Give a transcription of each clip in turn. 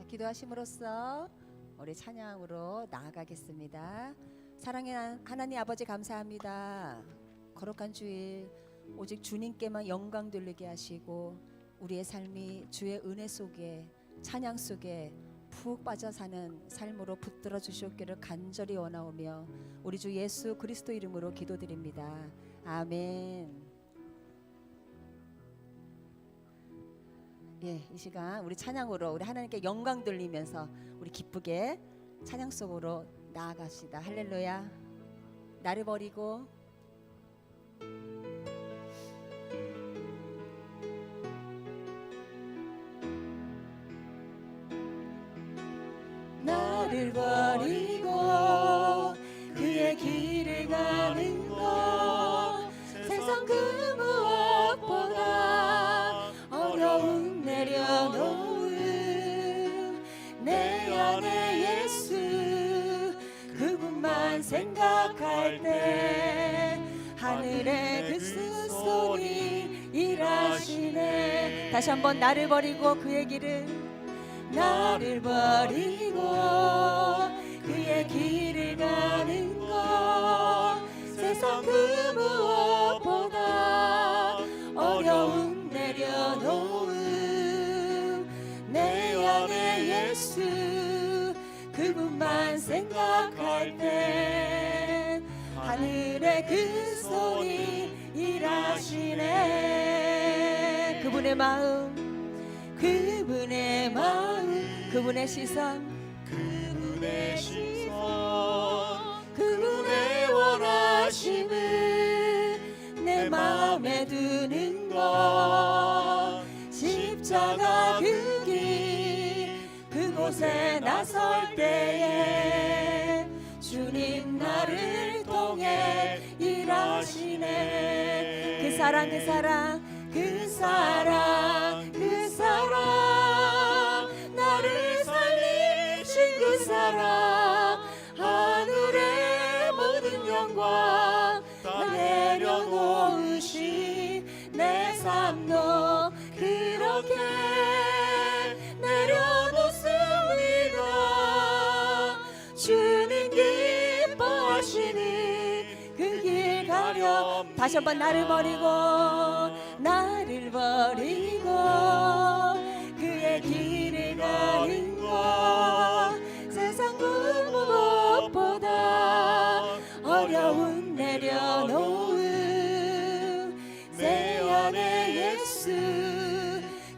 기도하심으로써 우리 찬양으로 나아가겠습니다. 사랑의 하나님 아버지, 감사합니다. 거룩한 주일 오직 주님께만 영광 돌리게 하시고 우리의 삶이 주의 은혜 속에, 찬양 속에 푹 빠져 사는 삶으로 붙들어 주시옵기를 간절히 원하오며 우리 주 예수 그리스도 이름으로 기도드립니다. 아멘. 이 시간 우리 찬양으로 우리 하나님께 영광 돌리면서 우리 기쁘게 찬양 속으로 나아갑시다. 할렐루야. 나를 버리고 나를 버리고 그의 길을 가는 것, 세상 그 무엇보다 어려움 내려놓은 내 안에 예수, 그분만 생각할 때 하늘의 그 스손이 일하시네. 다시 한번 나를 버리고 그의 길을, 나를 버리고 그의 길을 가는 것, 세상 그 무엇보다 어려움 내려놓은 내 안에 예수, 그분만 생각할 때 하늘의 그 손이 일하시네. 그분의 마음, 그분의 마음, 그분의 시선, 그분의 시선, 그분의 원하심을 내 마음에 두는 것, 십자가 그 길 그곳에 나설 때에 주님 나를 통해 일하시네. 그 사랑, 그 사랑, 그 사랑, 그 사랑, 나를 살리신 그 사랑, 하늘의 모든 영광 다 내려놓으신 내 삶도 그렇게 내려놓습니다. 주님 기뻐하시니 그 길 가려. 다시 한번 나를 버리고, 나를 버리고 그의 길을 가는 것, 세상 그 무엇보다 어려움 내려놓은 내 안에 예수,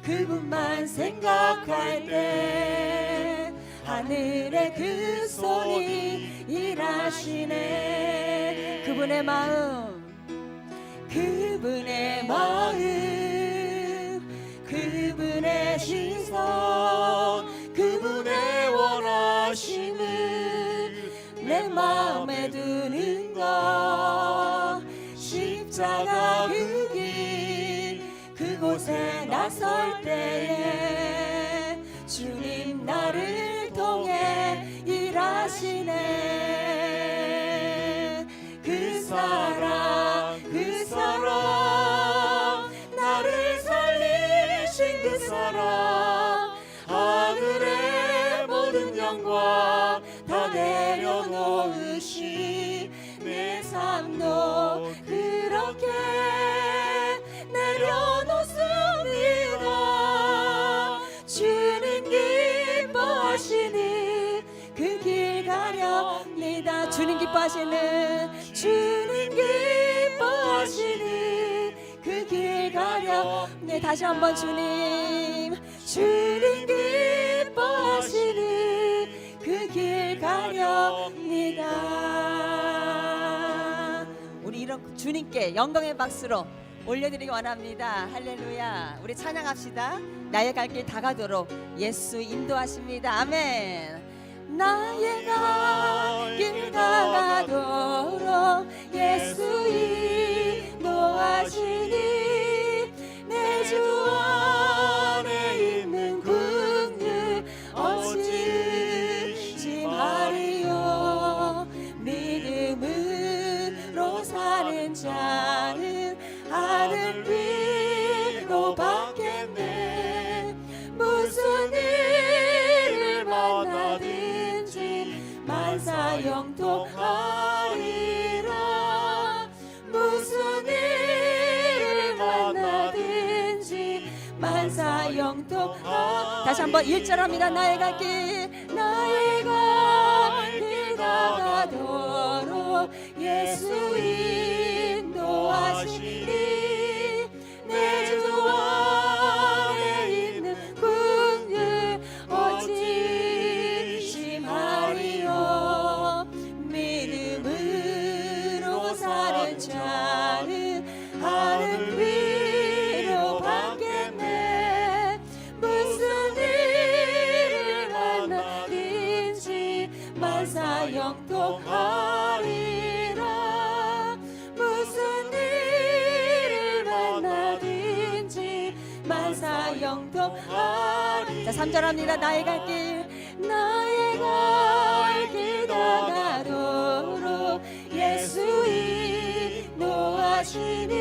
그분만 생각할 때 하늘의 그 손이 일하시네. 그분의 마음, 그분의 마음, 그분의 시선, 그분의 원하심을 내 마음에 두는 것, 십자가 그 길 그곳에 나설 때에 주님 나를 통해 일하시네. 그 사랑, 그 사랑, 나를 살리신 그 사랑, 하늘의 모든 영광 다 내려놓으신 내 삶도 그렇게 내려놓습니다. 주님 기뻐하시니 그 길 가렵니다. 주님 기뻐하시는, 주님 기뻐하시니 그 길 가려. 네, 다시 한번 주님, 주님 기뻐하시니 그 길 가렵니다. 우리 이런 주님께 영광의 박수로 올려드리기 원합니다. 할렐루야. 우리 찬양합시다. 나의 갈 길 다가도록 예수 인도하십니다. 아멘. 나의 갈 길 다가도록 예수 인도하시니 내 주 안에 있는 긍휼 어찌 의심하리요. 믿음으로 사는 자는 하늘 위로 받겠네. 무슨 일을 만사 영통하. 다시 한번 1절 합니다. 나의 갈 길, 나의 갈 길 다가도록 예수 인도하시니 내 주 안에 있는 긍휼 어찌 심하리요. 믿음으로 사는 자는 하늘 위로 받겠네. 무슨 일을 만나든지 만사 영통하리라. 무슨 일을 만나든지 만사 영통하리라. 자, 3절 합니다. 나의 갈 길, 나의 갈 길 다가도록 예수 인도하시니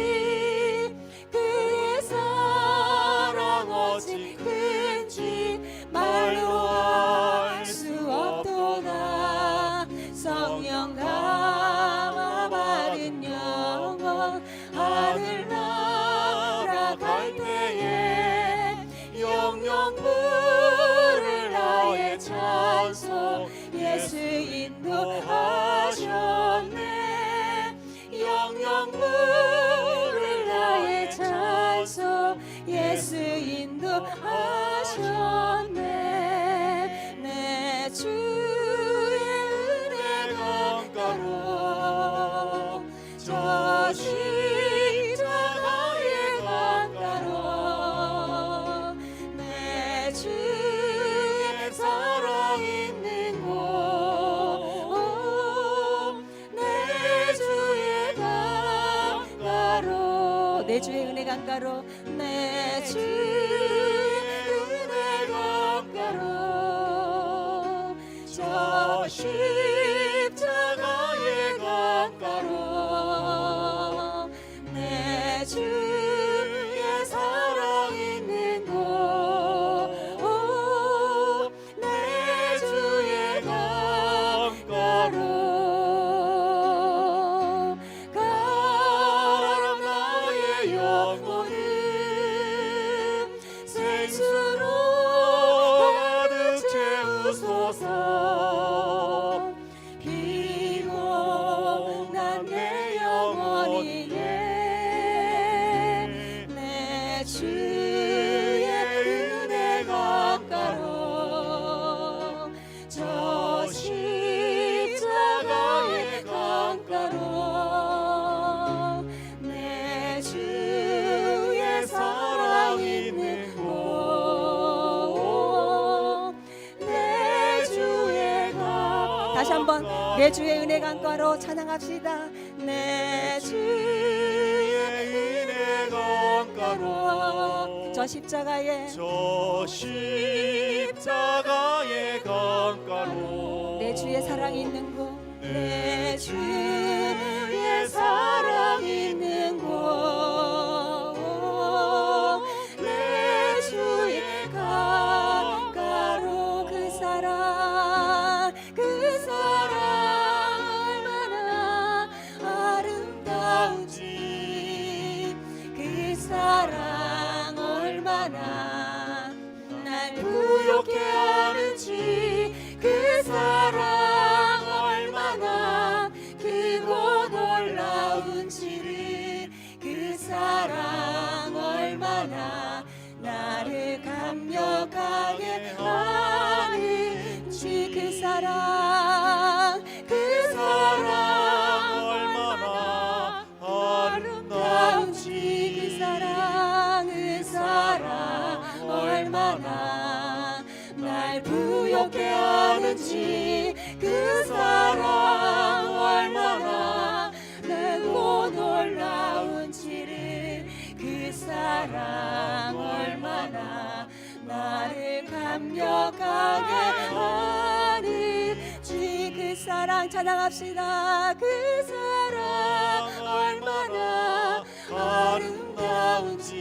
그의 사랑 어찌 큰지 말로 알 수 없도다. 성령 감화 받은 영혼 하늘 날아갈 때에 영영 부를 나의 찬송 예수 인도하셨네. 영영 부를 나의 찬송 예수 인도하셨네. 내 주의 은혜 강가로 저 십자가의 강가로 내 주의 사랑 있는 곳 내 주의 강가로 내 주의 은혜 강가로 내 주의 은혜 강가로 저 십자가의 강가로 내 주의 사랑 있는 곳 내 주의 강가로 가라. 나의 영혼을 생수로 가득 채우소서. 피곤한 내 영혼이에 내 주의 은혜 강가로 저 십자가의 강가로 내 주의 사랑 있는 곳 내 주의 강. 다시 한번 내 주의 은혜 강가로 찬양합시다. 내 주의 은혜 강가로 저 십자가에 저 십자가의 강가로 내 주의 사랑 있는 곳 내 주의 사랑 있는 곳 내 주의 강가로 그 사랑 얼마나 아름다운지 그 사랑 얼마나 날 부욕해 하는지 그 사랑 얼마나 크고 놀라운지를 그 사랑 얼마나 나를 감격하게 하는지 그 사랑 얼마나 아름다운지 그 사랑 얼마나 날 부욕해 하는지 그 사랑 얼마나 크고 놀라운지를 그 사랑 얼마나 나를 감격하게 하는지 그 사랑 찬양합시다. 그 사랑 얼마나 아름다운지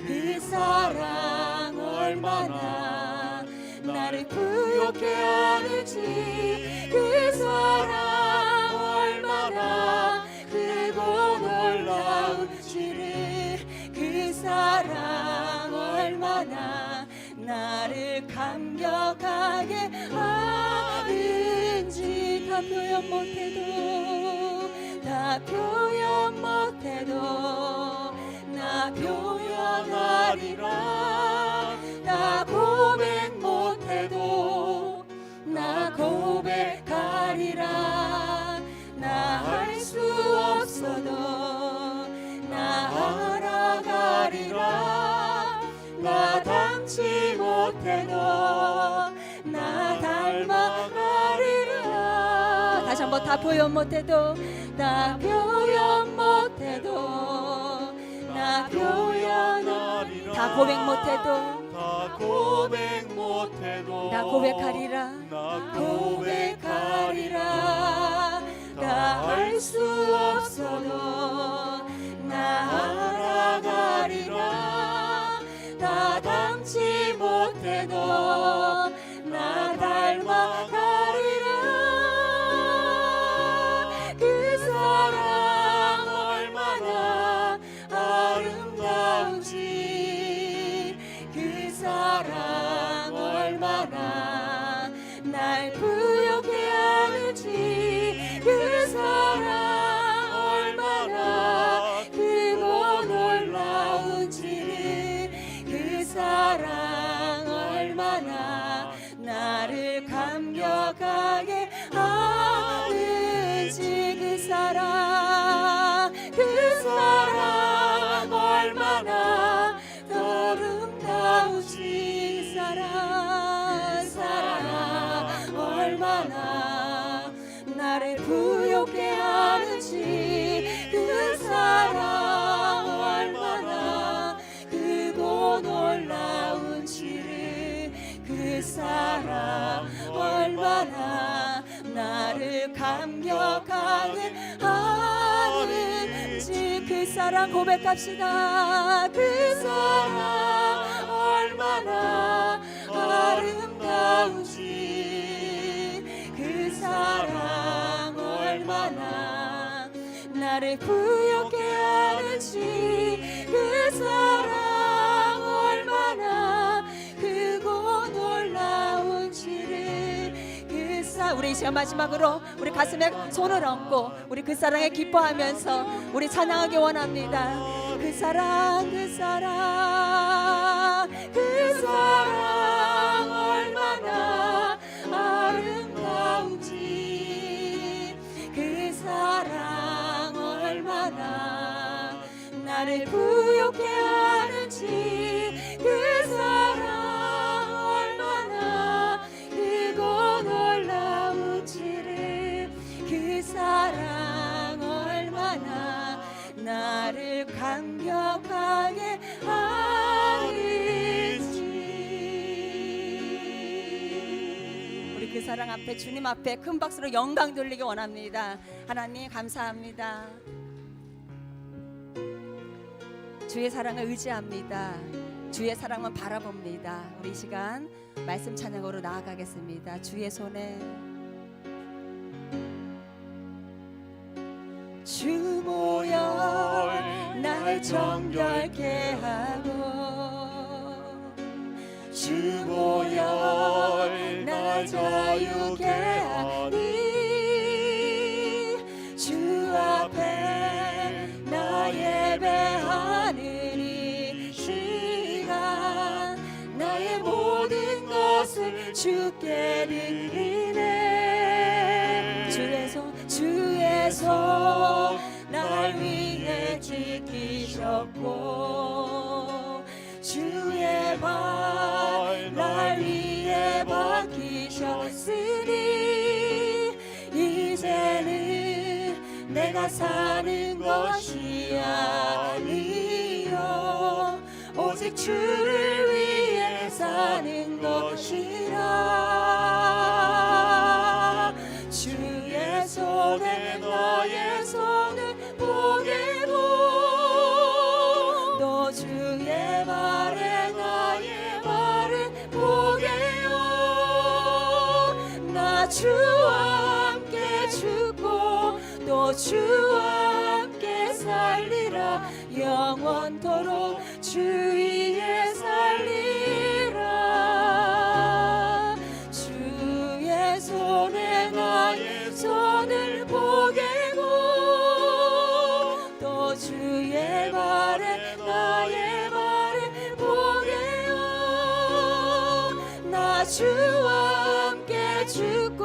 그 사랑 얼마나 나를 부욕해 하는지 그 사랑 얼마나 크고 놀라운지를 그 사랑 나를 감격하게 하는지 다 표현 못해도 다 표현 못해도 나 표현하리라 나 고백 못해도 나 고백하리라 나 할 수 없어도 나 알아가리라 나 닮지 못해도 나 닮아가리라 다시 한번 다 표현 못해도 나 표현 못해도 나 표현하리라 다 고백 못해도 다 고백 못해도 나 고백하리라 나 고백하리라 나 할 수 없어도 나 알아가리라 나 닮지 못해도 나 닮아가리라 그 사랑 얼마나 아름다운지 그 사랑 얼마나 날 부욕해 하는지 그 사랑 얼마나 크고 놀라운지 그 사랑 얼마나 나를 감격하게 하는지 그 사랑 얼마나 아름다운지 그 사랑 얼마나 나를 부욕해 하는지 그 사랑 얼마나 크고 놀라운지를 그 사랑 얼마나 나를 감격하게 하는지 그 사랑 고백합시다 그 사랑 얼마나 아름다운지 그 사랑 얼마나 나를 부욕해 하는지 그 사랑 얼마나 크고 놀라운지를 그 사랑 우리 이 시간 마지막으로 우리 가슴에 손을 얹고 우리 그 사랑에 기뻐하면서 우리 찬양하기 원합니다 그 사랑 그 사랑 그 사랑 얼마나 아름다운지 그 사랑 얼마나 나를 부욕해 하는지 그 사랑 얼마나 크고 놀라운지를 그 사랑 얼마나 나를 감격하게 하는지 우리 그 사랑 앞에 주님 앞에 큰 박수로 영광 돌리기 원합니다 하나님 감사합니다 주의 사랑을 의지합니다 주의 사랑만 바라봅니다 우리 이 시간 말씀 찬양으로 나아가겠습니다 주의 손에 주 모여 날 정결케 하고 주 모여 날 자유케 하니 주 앞에 나 예배하는 이 시간 나의 모든 것을 주께 드리네 주의 손 날 위해 지키셨고 주의 발 날 위해 박히셨으니 이제는 내가 사는 것이 아니요 오직 주를 위해 사는 것이라 주의 손에 나의 손을 보게고 또 주의 발에 나의 발을 보게요 나 주와 함께 죽고 또 주와 함께 살리라 영원토록 주 위에 살리라 주와 함께 죽고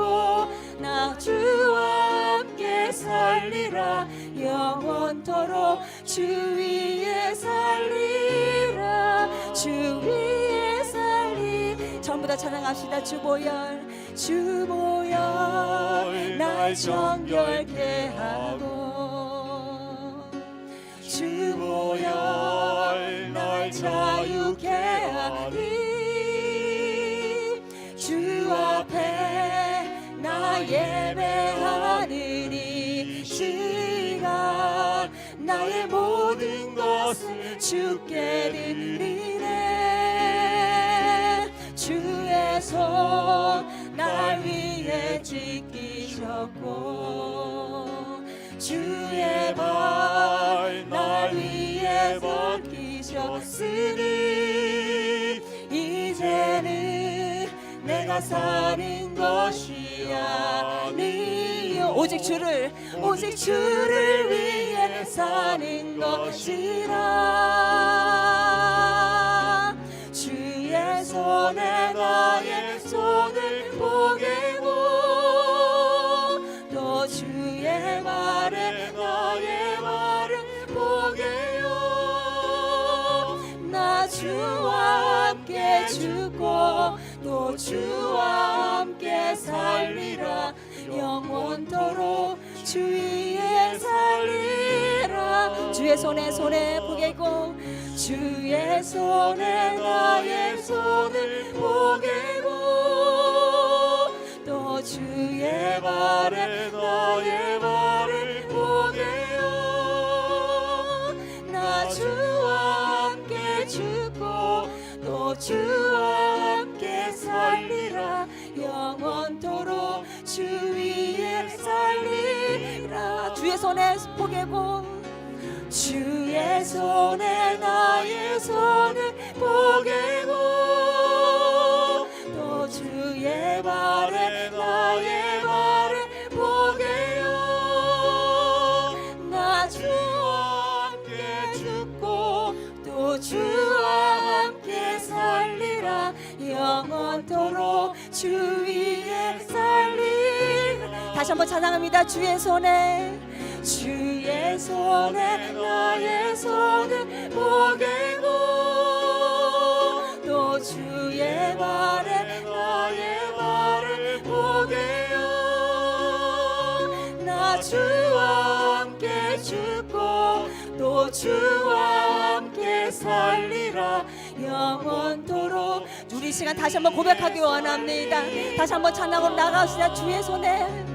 나 주와 함께 살리라. 영원토록 주 위에 살리라. 주 위에 살리. 전부 다 찬양합시다. 주보혈 주보혈 날 정결케 하고 주보혈 날 자유케 하리. 주 앞에 나 예배하는 이 시간 나의 모든 것을 주께 드리네. 주의 손 날 위해 지키셨고 주의 발 날 위해 벗기셨으니 이제는 내가 사는 것이 아니요 오직 주를 위해 사는 것이라. 주의 손에 나의 손을 보게고 또 주의 말에 나의 말을 보게요. 나 주와 함께 죽고 또 주와 함께 살리라. 영원토록 주 위에 살리라. 주의 손에 보게고 주의 손에 나의 손을 보게고 또 주의 발에 나의 발을 보게요. 나 주와 함께 죽고 또 주와 함께 살리라. 영원토록 주 위에 살리라. 주의 손에 보게고 주의 손에 나의 손을 보게고 또 주의 발에 나의 발을 보게요. 나 주와 함께 죽고 또 주와 함께 살리라. 영원토록 주 위에 살리라. 다시 한번 찬양합니다. 주의 손에 나의 손을 보게고 또 주의 발에 나의 발을 보게요. 나 주와 함께 죽고 또 주와 함께 살리라. 영원토록. 우리 시간 다시 한번 고백하기 원합니다. 다시 한번 찬양으로 나가시다. 주의 손에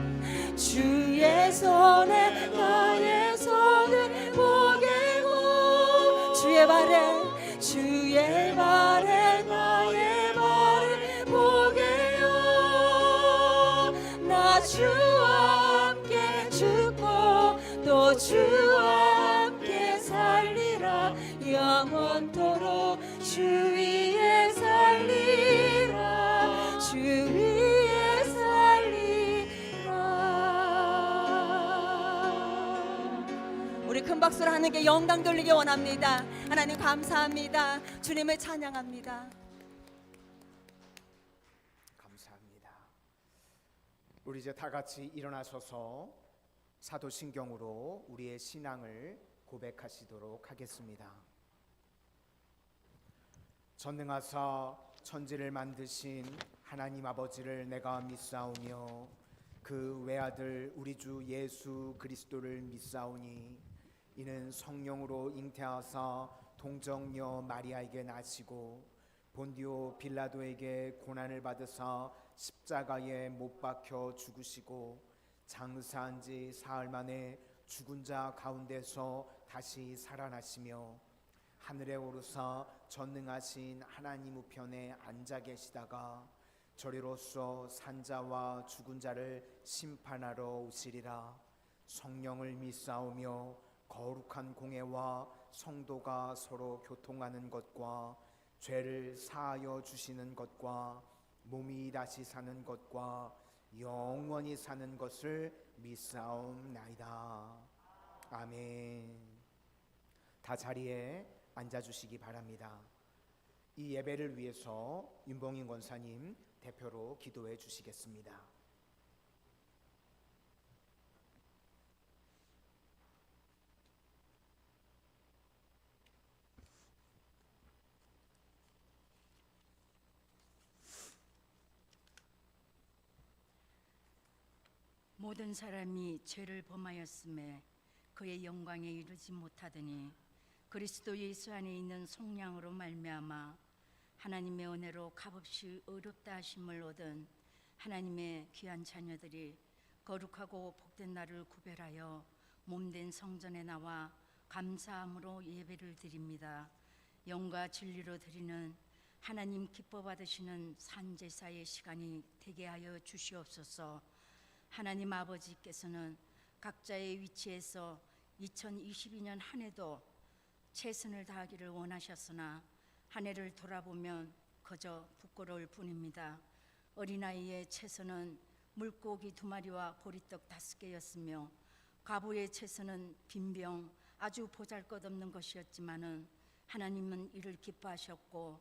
나의 손을 보게고 주의 발에 나의 발을 보게요. 나 주와 함께 죽고 또 주와 함께 살리라. 영원토록 주 위에 살리라. 주 위에 살리라. 우리 큰 박수로 하나님께 영광 돌리기 원합니다. 하나님 감사합니다. 주님을 찬양합니다. 감사합니다. 우리 이제 다 같이 일어나셔서 사도신경으로 우리의 신앙을 고백하시도록 하겠습니다. 전능하사 천지를 만드신 하나님 아버지를 내가 믿사오며 그 외아들 우리 주 예수 그리스도를 믿사오니 이는 성령으로 잉태하사 동정녀 마리아에게 나시고 본디오 빌라도에게 고난을 받으사 십자가에 못 박혀 죽으시고 장사한 지 사흘 만에 죽은 자 가운데서 다시 살아나시며 하늘에 오르사 전능하신 하나님 우편에 앉아 계시다가 저리로서 산자와 죽은 자를 심판하러 오시리라. 성령을 믿사오며 거룩한 공회와 성도가 서로 교통하는 것과 죄를 사하여 주시는 것과 몸이 다시 사는 것과 영원히 사는 것을 믿사옵나이다. 아멘. 다 자리에 앉아주시기 바랍니다. 이 예배를 위해서 윤봉인 권사님, 대표로 기도해 주시겠습니다. 모든 사람이 죄를 범하였음에 그의 영광에 이르지 못하더니 그리스도 예수 안에 있는 속량으로 말미암아 하나님의 은혜로 값없이 의롭다 하심을 얻은 하나님의 귀한 자녀들이 거룩하고 복된 날을 구별하여 몸된 성전에 나와 감사함으로 예배를 드립니다. 영과 진리로 드리는 하나님 기뻐 받으시는 산제사의 시간이 되게 하여 주시옵소서. 하나님 아버지께서는 각자의 위치에서 2022년 한 해도 최선을 다하기를 원하셨으나 한 해를 돌아보면 그저 부끄러울 뿐입니다. 어린아이의 채소는 물고기 2마리와 보리떡 5개였으며 과부의 채소는 빈병 아주 보잘것없는 것이었지만은 하나님은 이를 기뻐하셨고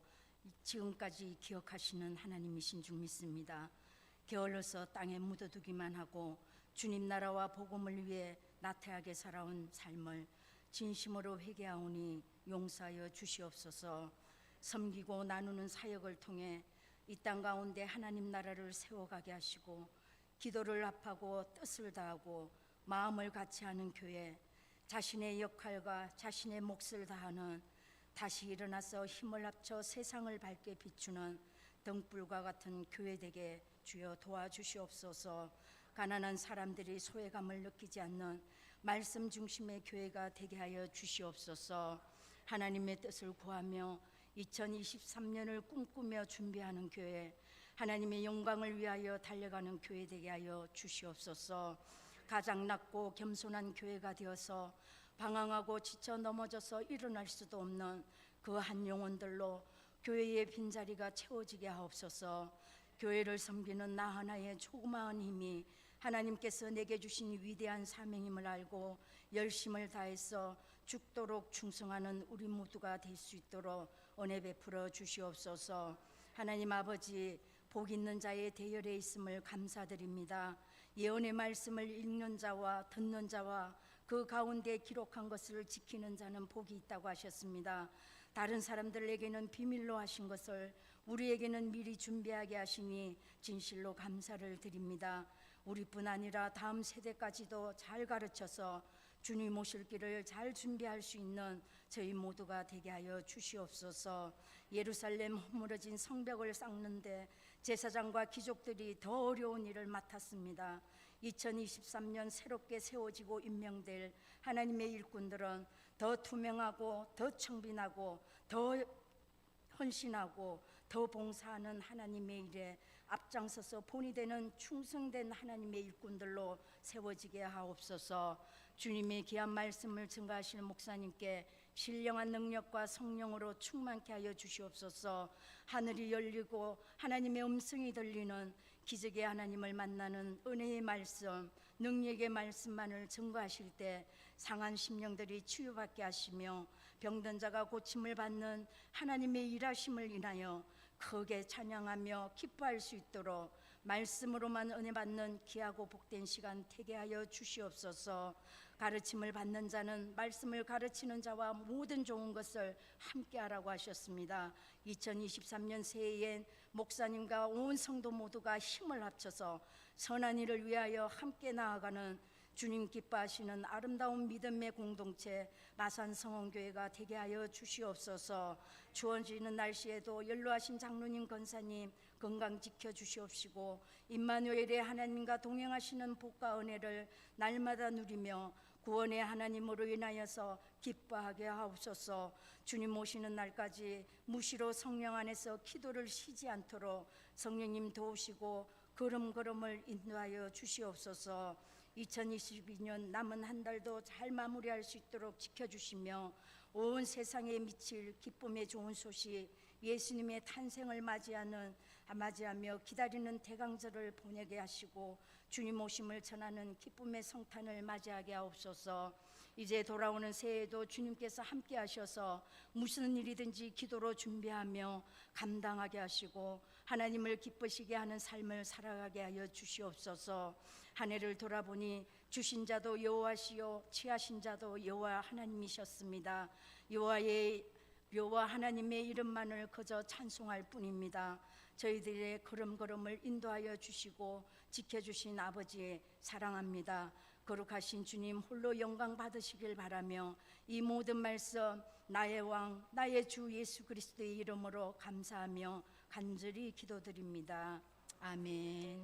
지금까지 기억하시는 하나님이신 줄 믿습니다. 게을러서 땅에 묻어두기만 하고 주님 나라와 복음을 위해 나태하게 살아온 삶을 진심으로 회개하오니 용서하여 주시옵소서. 섬기고 나누는 사역을 통해 이 땅 가운데 하나님 나라를 세워가게 하시고 기도를 합하고 뜻을 다하고 마음을 같이하는 교회, 자신의 역할과 자신의 몫을 다하는 다시 일어나서 힘을 합쳐 세상을 밝게 비추는 등불과 같은 교회 되게 주여 도와주시옵소서. 가난한 사람들이 소외감을 느끼지 않는 말씀 중심의 교회가 되게 하여 주시옵소서. 하나님의 뜻을 구하며 2023년을 꿈꾸며 준비하는 교회, 하나님의 영광을 위하여 달려가는 교회 되게 하여 주시옵소서. 가장 낮고 겸손한 교회가 되어서 방황하고 지쳐 넘어져서 일어날 수도 없는 그 한 영혼들로 교회의 빈자리가 채워지게 하옵소서. 교회를 섬기는 나 하나의 조그마한 힘이 하나님께서 내게 주신 위대한 사명임을 알고 열심을 다해서 죽도록 충성하는 우리 모두가 될 수 있도록 은혜 베풀어 주시옵소서. 하나님 아버지, 복 있는 자의 대열에 있음을 감사드립니다. 예언의 말씀을 읽는 자와 듣는 자와 그 가운데 기록한 것을 지키는 자는 복이 있다고 하셨습니다. 다른 사람들에게는 비밀로 하신 것을 우리에게는 미리 준비하게 하시니 진실로 감사를 드립니다. 우리뿐 아니라 다음 세대까지도 잘 가르쳐서 주님 오실 길을 잘 준비할 수 있는 저희 모두가 되게 하여 주시옵소서. 예루살렘 허물어진 성벽을 쌓는데 제사장과 귀족들이 더 어려운 일을 맡았습니다. 2023년 새롭게 세워지고 임명될 하나님의 일꾼들은 더 투명하고 더 청빈하고 더 헌신하고 더 봉사하는 하나님의 일에 앞장서서 본이 되는 충성된 하나님의 일꾼들로 세워지게 하옵소서. 주님의 귀한 말씀을 증거하시는 목사님께 신령한 능력과 성령으로 충만케 하여 주시옵소서. 하늘이 열리고 하나님의 음성이 들리는 기적의 하나님을 만나는 은혜의 말씀, 능력의 말씀만을 증거하실 때 상한 심령들이 치유받게 하시며 병든 자가 고침을 받는 하나님의 일하심을 인하여 크게 찬양하며 기뻐할 수 있도록 말씀으로만 은혜 받는 귀하고 복된 시간 되게 하여 주시옵소서. 가르침을 받는 자는 말씀을 가르치는 자와 모든 좋은 것을 함께 하라고 하셨습니다. 2023년 새해엔 목사님과 온 성도 모두가 힘을 합쳐서 선한 일을 위하여 함께 나아가는 주님 기뻐하시는 아름다운 믿음의 공동체 마산성원교회가 되게 하여 주시옵소서. 추워지는 날씨에도 연로하신 장로님 권사님 건강 지켜주시옵시고 임마누엘의 하나님과 동행하시는 복과 은혜를 날마다 누리며 구원의 하나님으로 인하여서 기뻐하게 하옵소서. 주님 오시는 날까지 무시로 성령 안에서 기도를 쉬지 않도록 성령님 도우시고 걸음걸음을 인도하여 주시옵소서. 2022년 남은 한 달도 잘 마무리할 수 있도록 지켜주시며 온 세상에 미칠 기쁨의 좋은 소식 예수님의 탄생을 맞이하며 기다리는 대강절을 보내게 하시고 주님 오심을 전하는 기쁨의 성탄을 맞이하게 하옵소서. 이제 돌아오는 새해에도 주님께서 함께 하셔서 무슨 일이든지 기도로 준비하며 감당하게 하시고 하나님을 기쁘시게 하는 삶을 살아가게 하여 주시옵소서. 한 해를 돌아보니 주신 자도 여호와시요 취하신 자도 여호와 하나님이셨습니다. 여호와 하나님의 이름만을 그저 찬송할 뿐입니다. 저희들의 걸음걸음을 인도하여 주시고 지켜주신 아버지의 사랑합니다. 거룩하신 주님 홀로 영광 받으시길 바라며 이 모든 말씀 나의 왕 나의 주 예수 그리스도의 이름으로 감사하며 간절히 기도드립니다. 아멘.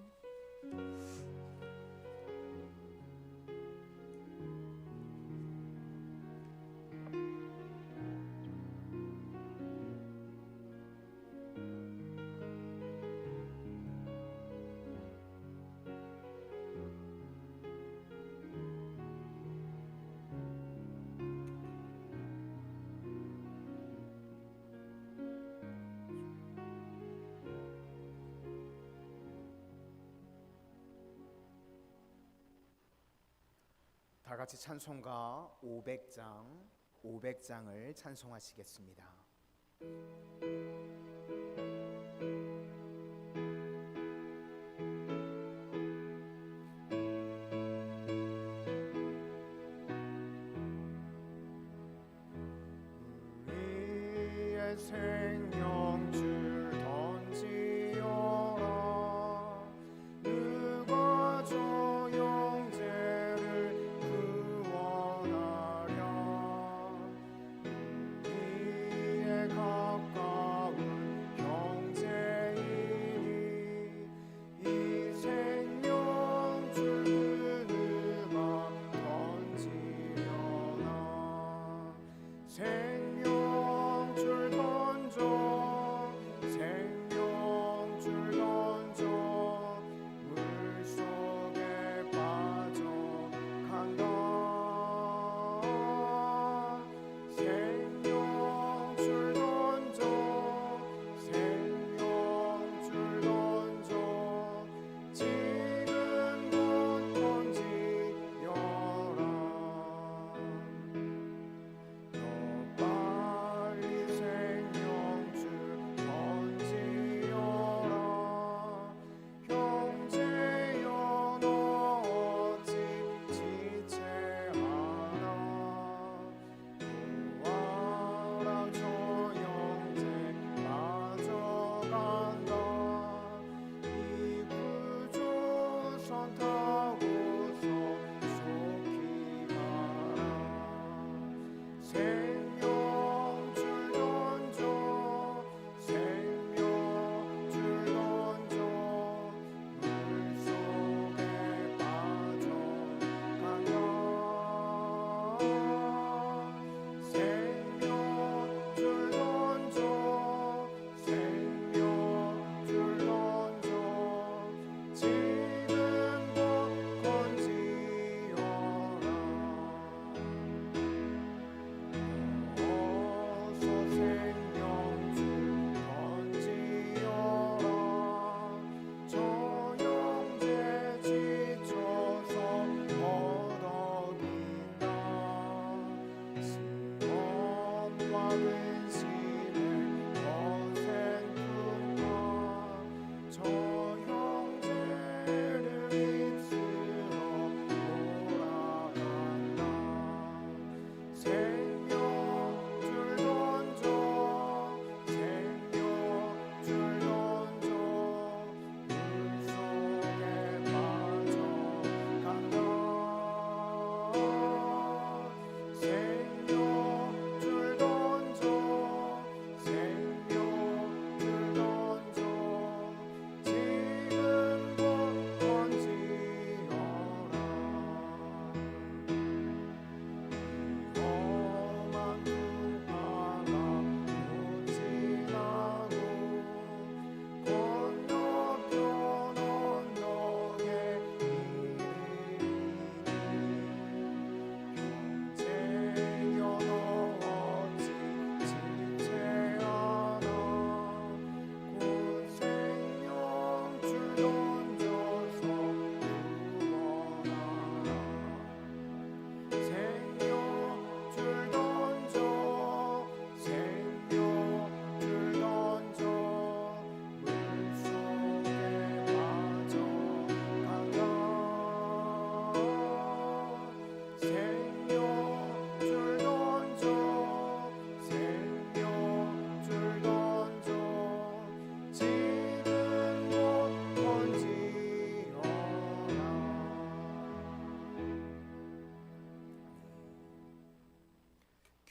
다 같이 찬송가 500장을 찬송하시겠습니다. 우리의 생명줄 던지어라. 누가 조용제를 구원하랴. 우리의 가까운 형제이니 이 생명줄 그누가 던지려나. 생명줄 던져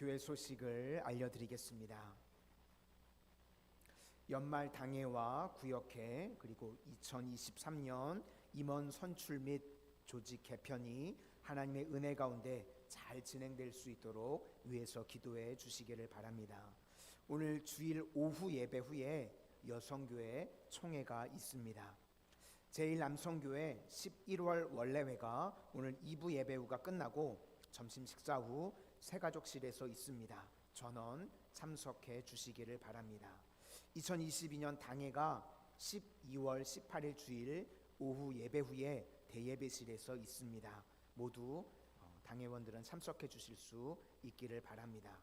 교회 소식을 알려드리겠습니다. 연말 당회와 구역회 그리고 2023년 임원 선출 및 조직 개편이 하나님의 은혜 가운데 잘 진행될 수 있도록 위에서 기도해 주시기를 바랍니다. 오늘 주일 오후 예배 후에 여성교회 총회가 있습니다. 제1남성교회 11월 원래회가 오늘 2부 예배 후가 끝나고 점심 식사 후 새가족실에서 있습니다. 전원 참석해 주시기를 바랍니다. 2022년 당회가 12월 18일 주일 오후 예배 후에 대예배실에서 있습니다. 모두 당회원들은 참석해 주실 수 있기를 바랍니다.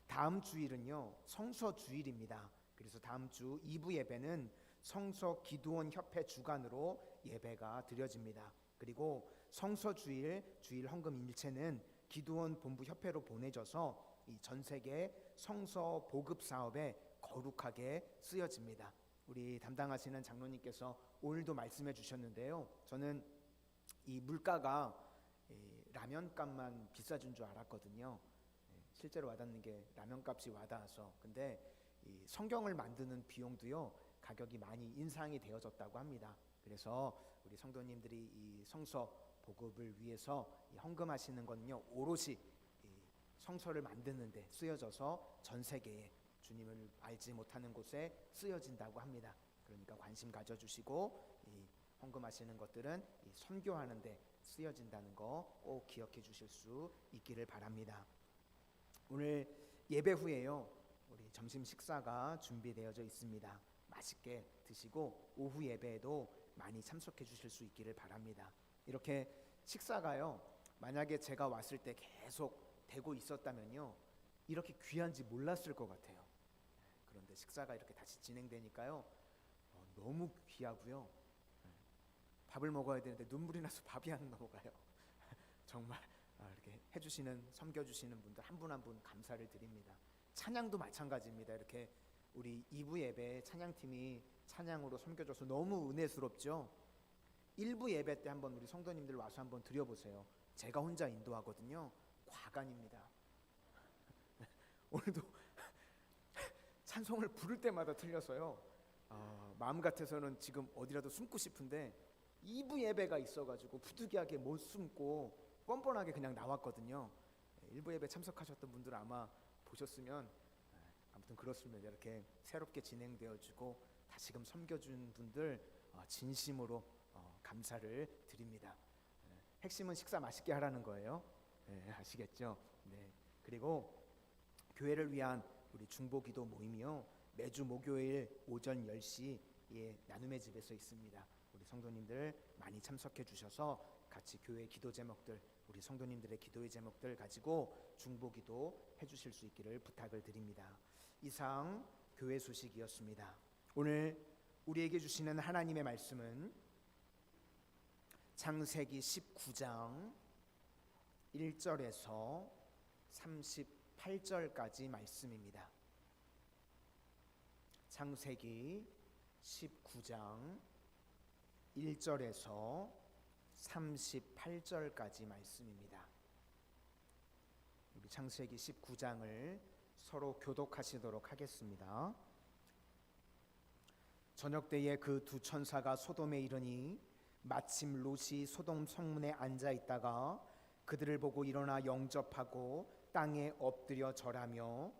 다음 주일은요 성서 주일입니다. 그래서 다음 주 2부 예배는 성서 기도원 협회 주관으로 예배가 드려집니다. 그리고 성서 주일 헌금 일체는 기도원 본부 협회로 보내져서 이 전 세계 성서 보급 사업에 거룩하게 쓰여집니다. 우리 담당하시는 장로님께서 오늘도 말씀해 주셨는데요. 저는 이 물가가 라면값만 비싸진 줄 알았거든요. 실제로 와닿는 게 라면값이 와닿아서. 근데 이 성경을 만드는 비용도요 가격이 많이 인상이 되어졌다고 합니다. 그래서 우리 성도님들이 이 성서 보급을 위해서 이 헌금하시는 건요 오롯이 이 성서를 만드는 데 쓰여져서 전 세계에 주님을 알지 못하는 곳에 쓰여진다고 합니다. 그러니까 관심 가져주시고 이 헌금하시는 것들은 이 선교하는 데 쓰여진다는 거 꼭 기억해 주실 수 있기를 바랍니다. 오늘 예배 후에요 우리 점심 식사가 준비되어져 있습니다. 맛있게 드시고 오후 예배에도 많이 참석해 주실 수 있기를 바랍니다. 이렇게 식사가요 만약에 제가 왔을 때 계속 되고 있었다면요 이렇게 귀한지 몰랐을 것 같아요. 그런데 식사가 이렇게 다시 진행되니까요 너무 귀하고요. 밥을 먹어야 되는데 눈물이 나서 밥이 안 넘어가요. 정말 이렇게 해주시는 섬겨주시는 분들 한 분 한 분 감사를 드립니다. 찬양도 마찬가지입니다. 이렇게 우리 2부 예배 찬양팀이 찬양으로 섬겨줘서 너무 은혜스럽죠. 1부 예배 때 한번 우리 성도님들 와서 한번 드려보세요. 제가 혼자 인도하거든요. 과간입니다. 오늘도 찬송을 부를 때마다 틀려서요 마음 같아서는 지금 어디라도 숨고 싶은데 2부 예배가 있어가지고 부득이하게 못 숨고 뻔뻔하게 그냥 나왔거든요. 1부 예배 참석하셨던 분들 아마 보셨으면 아무튼 그렇습니다. 이렇게 새롭게 진행되어지고 다시금 섬겨준 분들 진심으로 감사를 드립니다. 핵심은 식사 맛있게 하라는 거예요. 아시겠죠? 네. 그리고 교회를 위한 우리 중보기도 모임이요 매주 목요일 오전 10시에 나눔의 집에서 있습니다. 우리 성도님들 많이 참석해 주셔서 같이 교회 기도 제목들 우리 성도님들의 기도의 제목들 가지고 중보기도 해주실 수 있기를 부탁을 드립니다. 이상 교회 소식이었습니다. 오늘 우리에게 주시는 하나님의 말씀은 창세기 19장 1절에서 38절까지 말씀입니다. 창세기 19장 1절에서 38절까지 말씀입니다. 우리 창세기 19장을 서로 교독하시도록 하겠습니다. 저녁 때에 그 두 천사가 소돔에 이르니 마침 롯이 소돔 성문에 앉아 있다가 그들을 보고 일어나 영접하고 땅에 엎드려 절하며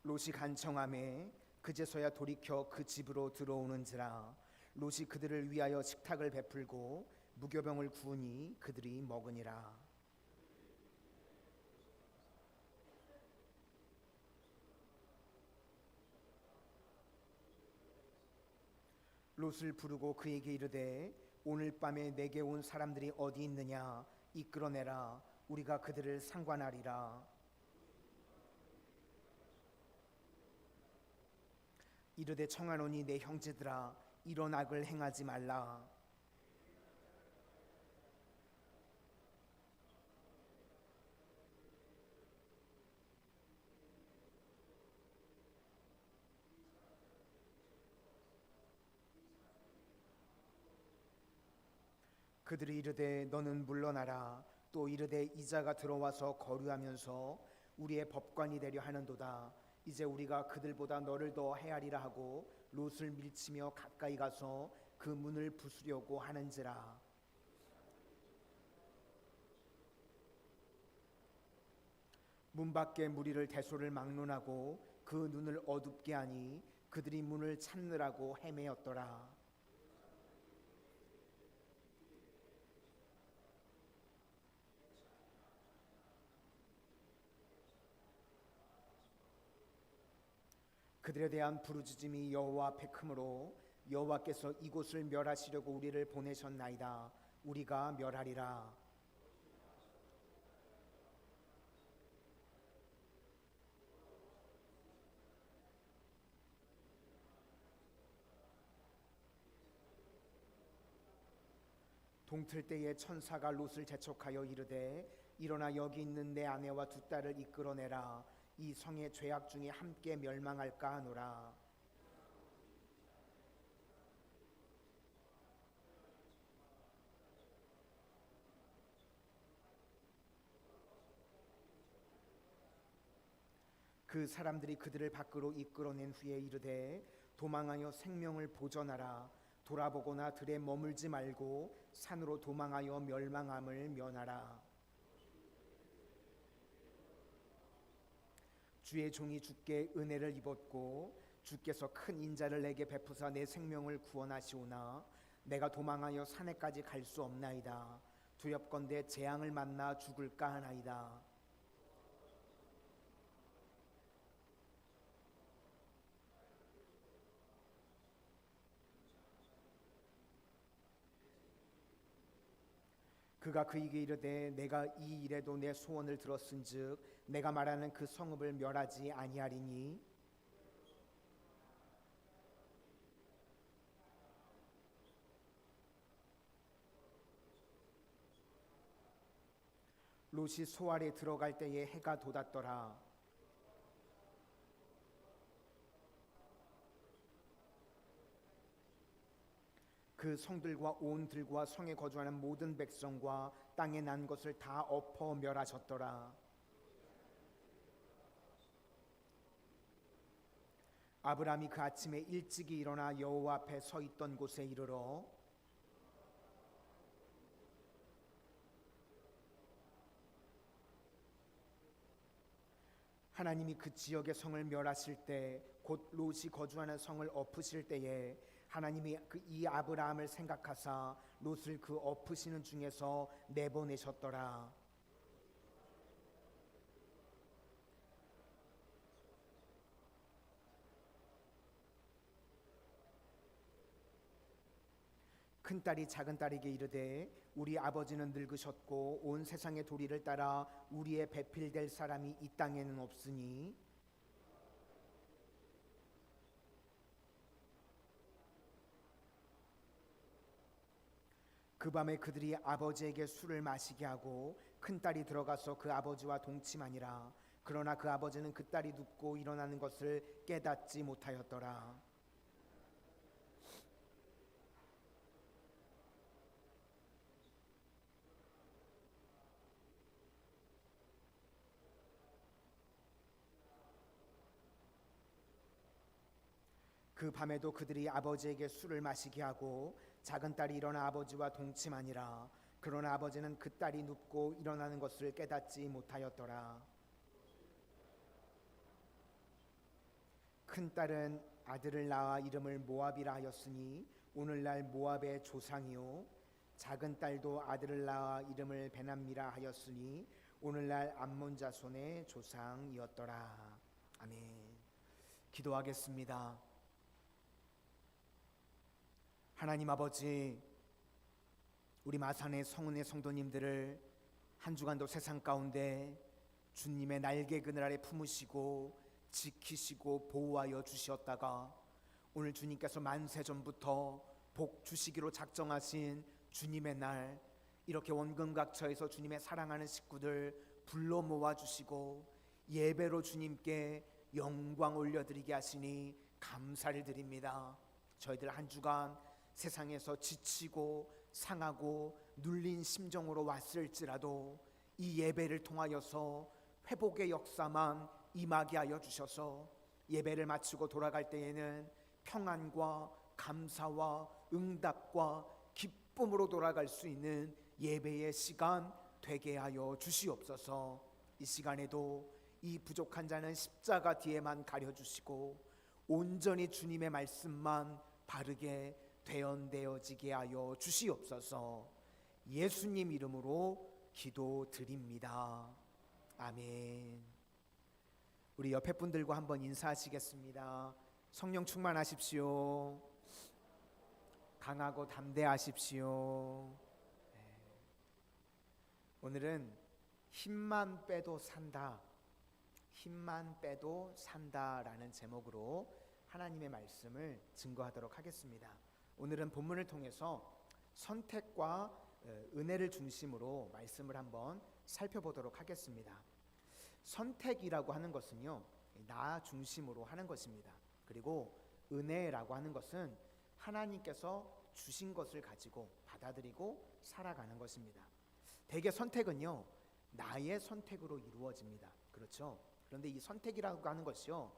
롯이 간청하매 그제서야 돌이켜 그 집으로 들어오는지라 롯이 그들을 위하여 식탁을 베풀고 무교병을 구우니 그들이 먹으니라. 롯을 부르고 그에게 이르되 오늘 밤에 내게 온 사람들이 어디 있느냐 이끌어내라 우리가 그들을 상관하리라. 이르되 청하노니 내 형제들아 이런 악을 행하지 말라. 그들이 이르되 너는 물러나라. 또 이르되 이자가 들어와서 거류하면서 우리의 법관이 되려 하는도다. 이제 우리가 그들보다 너를 더 헤아리라 하고 롯을 밀치며 가까이 가서 그 문을 부수려고 하는지라. 문 밖에 무리를 대소를 막론하고 그 눈을 어둡게 하니 그들이 문을 찾느라고 헤매었더라. 그들에 대한 부르짖음이 여호와 앞에 크므로 여호와께서 이곳을 멸하시려고 우리를 보내셨나이다. 우리가 멸하리라. 동틀 때에 천사가 롯을 재촉하여 이르되 일어나 여기 있는 내 아내와 두 딸을 이끌어내라. 이 성의 죄악 중에 함께 멸망할까 하노라. 그 사람들이 그들을 밖으로 이끌어낸 후에 이르되 도망하여 생명을 보전하라. 돌아보거나 들에 머물지 말고 산으로 도망하여 멸망함을 면하라. 주의 종이 주께 은혜를 입었고 주께서 큰 인자를 내게 베푸사 내 생명을 구원하시오나 내가 도망하여 산에까지 갈 수 없나이다. 두렵건대 재앙을 만나 죽을까 하나이다. 그가 그에게 이르되 내가 이 일에도 내 소원을 들었은즉 내가 말하는 그 성읍을 멸하지 아니하리니 롯이 소알에 들어갈 때에 해가 돋았더라. 그 성들과 온 들과 성에 거주하는 모든 백성과 땅에 난 것을 다 엎어 멸하셨더라. 아브라함이 그 아침에 일찍이 일어나 여호와 앞에 서 있던 곳에 이르러 하나님이 그 지역의 성을 멸하실 때 곧 롯이 거주하는 성을 엎으실 때에 하나님이 이 아브라함을 생각하사 롯을 그 엎으시는 중에서 내보내셨더라. 큰딸이 작은딸에게 이르되 우리 아버지는 늙으셨고 온 세상의 도리를 따라 우리의 배필될 사람이 이 땅에는 없으니 그 밤에 그들이 아버지에게 술을 마시게 하고 큰딸이 들어가서 그 아버지와 동침하니라. 그러나 그 아버지는 그 딸이 눕고 일어나는 것을 깨닫지 못하였더라. 그 밤에도 그들이 아버지에게 술을 마시게 하고 작은 딸이 일어나 아버지와 동침하니라. 그러나 아버지는 그 딸이 눕고 일어나는 것을 깨닫지 못하였더라. 큰 딸은 아들을 낳아 이름을 모압이라 하였으니 오늘날 모압의 조상이요 작은 딸도 아들을 낳아 이름을 베남미라 하였으니 오늘날 암몬 자손의 조상이었더라. 아멘. 기도하겠습니다. 하나님 아버지, 우리 마산의 성은의 성도님들을 한 주간도 세상 가운데 주님의 날개 그늘 아래 품으시고 지키시고 보호하여 주시었다가 오늘 주님께서 만세 전부터 복 주시기로 작정하신 주님의 날, 이렇게 원근각처에서 주님의 사랑하는 식구들 불러 모아주시고 예배로 주님께 영광 올려드리게 하시니 감사를 드립니다. 저희들 한 주간 세상에서 지치고 상하고 눌린 심정으로 왔을지라도 이 예배를 통하여서 회복의 역사만 임하게 하여 주셔서 예배를 마치고 돌아갈 때에는 평안과 감사와 응답과 기쁨으로 돌아갈 수 있는 예배의 시간 되게 하여 주시옵소서. 이 시간에도 이 부족한 자는 십자가 뒤에만 가려주시고 온전히 주님의 말씀만 바르게 되어지게 하여 주시옵소서. 예수님 이름으로 기도드립니다. 아멘. 우리 옆에 분들과 한번 인사하시겠습니다. 성령 충만하십시오. 강하고 담대하십시오. 오늘은 힘만 빼도 산다, 힘만 빼도 산다라는 제목으로 하나님의 말씀을 증거하도록 하겠습니다. 오늘은 본문을 통해서 선택과 은혜를 중심으로 말씀을 한번 살펴보도록 하겠습니다. 선택이라고 하는 것은요, 나 중심으로 하는 것입니다. 그리고 은혜라고 하는 것은 하나님께서 주신 것을 가지고 받아들이고 살아가는 것입니다. 대개 선택은요, 나의 선택으로 이루어집니다. 그렇죠? 그런데 이 선택이라고 하는 것이요,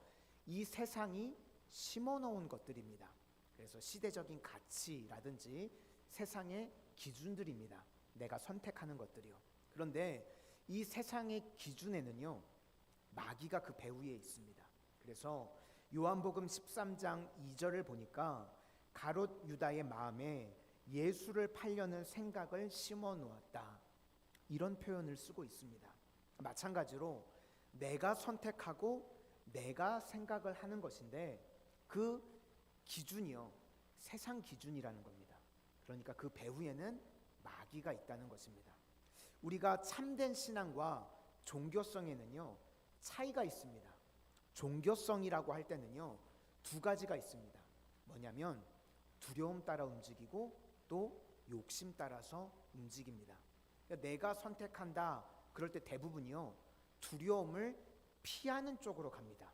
이 세상이 심어놓은 것들입니다. 그래서 시대적인 가치라든지 세상의 기준들입니다. 내가 선택하는 것들이요. 그런데 이 세상의 기준에는요, 마귀가 그 배후에 있습니다. 그래서 요한복음 13장 2절을 보니까 가롯 유다의 마음에 예수를 팔려는 생각을 심어 놓았다, 이런 표현을 쓰고 있습니다. 마찬가지로 내가 선택하고 내가 생각을 하는 것인데 그 기준이요, 세상 기준이라는 겁니다. 그러니까 그 배후에는 마귀가 있다는 것입니다. 우리가 참된 신앙과 종교성에는요, 차이가 있습니다. 종교성이라고 할 때는요, 두 가지가 있습니다. 뭐냐면 두려움 따라 움직이고 또 욕심 따라서 움직입니다. 그러니까 내가 선택한다 그럴 때 대부분이요, 두려움을 피하는 쪽으로 갑니다.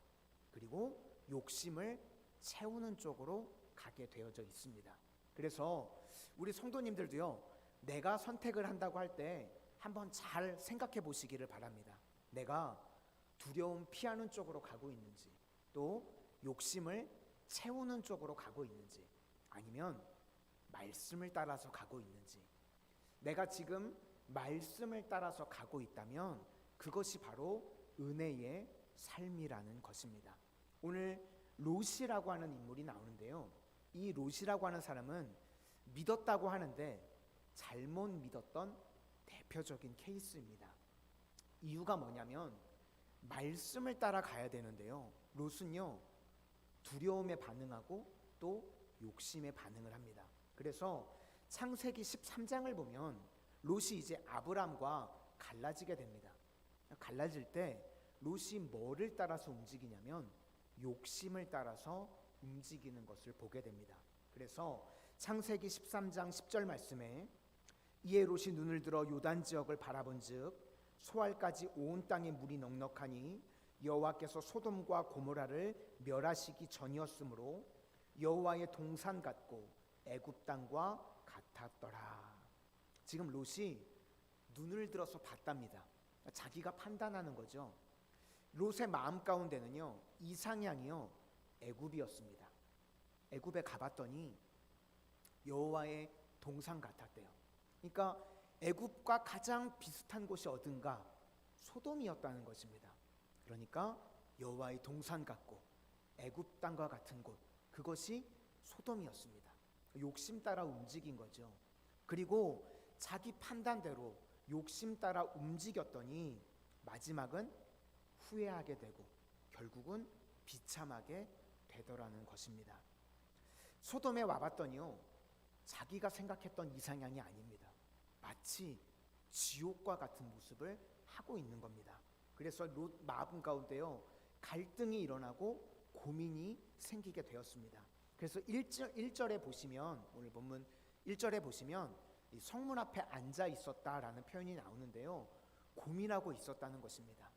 그리고 욕심을 채우는 쪽으로 가게 되어져 있습니다. 그래서 우리 성도님들도요, 내가 선택을 한다고 할 때 한번 잘 생각해 보시기를 바랍니다. 내가 두려움 피하는 쪽으로 가고 있는지, 또 욕심을 채우는 쪽으로 가고 있는지, 아니면 말씀을 따라서 가고 있는지. 내가 지금 말씀을 따라서 가고 있다면 그것이 바로 은혜의 삶이라는 것입니다. 오늘 롯이라고 하는 인물이 나오는데요, 이 롯이라고 하는 사람은 믿었다고 하는데 잘못 믿었던 대표적인 케이스입니다. 이유가 뭐냐면 말씀을 따라 가야 되는데요, 롯은요, 두려움에 반응하고 또 욕심에 반응을 합니다. 그래서 창세기 13장을 보면 롯이 이제 아브람과 갈라지게 됩니다. 갈라질 때 롯이 뭐를 따라서 움직이냐면 욕심을 따라서 움직이는 것을 보게 됩니다. 그래서 창세기 13장 10절 말씀에 이에 롯이 눈을 들어 요단 지역을 바라본즉 소알까지 온 땅에 물이 넉넉하니 여호와께서 소돔과 고모라를 멸하시기 전이었으므로 여호와의 동산 같고 애굽 땅과 같았더라. 지금 롯이 눈을 들어서 봤답니다. 자기가 판단하는 거죠. 롯의 마음 가운데는요, 이상향이요, 애굽이었습니다. 애굽에 가봤더니 여호와의 동산 같았대요. 그러니까 애굽과 가장 비슷한 곳이 어딘가? 소돔이었다는 것입니다. 그러니까 여호와의 동산 같고 애굽 땅과 같은 곳, 그것이 소돔이었습니다. 욕심 따라 움직인 거죠. 그리고 자기 판단대로 욕심 따라 움직였더니 마지막은 후회하게 되고 결국은 비참하게 되더라는 것입니다. 소돔에 와봤더니요, 자기가 생각했던 이상향이 아닙니다. 마치 지옥과 같은 모습을 하고 있는 겁니다. 그래서 롯 마음 가운데요, 갈등이 일어나고 고민이 생기게 되었습니다. 그래서 1절에 보시면, 오늘 본문 1절에 보시면 이 성문 앞에 앉아 있었다라는 표현이 나오는데요, 고민하고 있었다는 것입니다.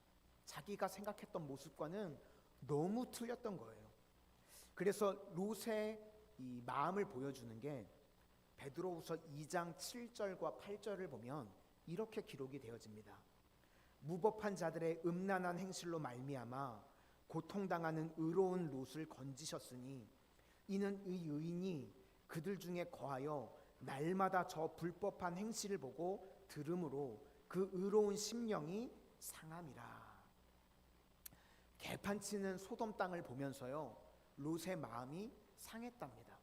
자기가 생각했던 모습과는 너무 틀렸던 거예요. 그래서 롯의 이 마음을 보여주는 게 베드로후서 2장 7절과 8절을 보면 이렇게 기록이 되어집니다. 무법한 자들의 음란한 행실로 말미암아 고통당하는 의로운 롯을 건지셨으니 이는 이 의인이 그들 중에 거하여 날마다 저 불법한 행실을 보고 들음으로 그 의로운 심령이 상함이라. 개판치는 소돔 땅을 보면서요, 롯의 마음이 상했답니다.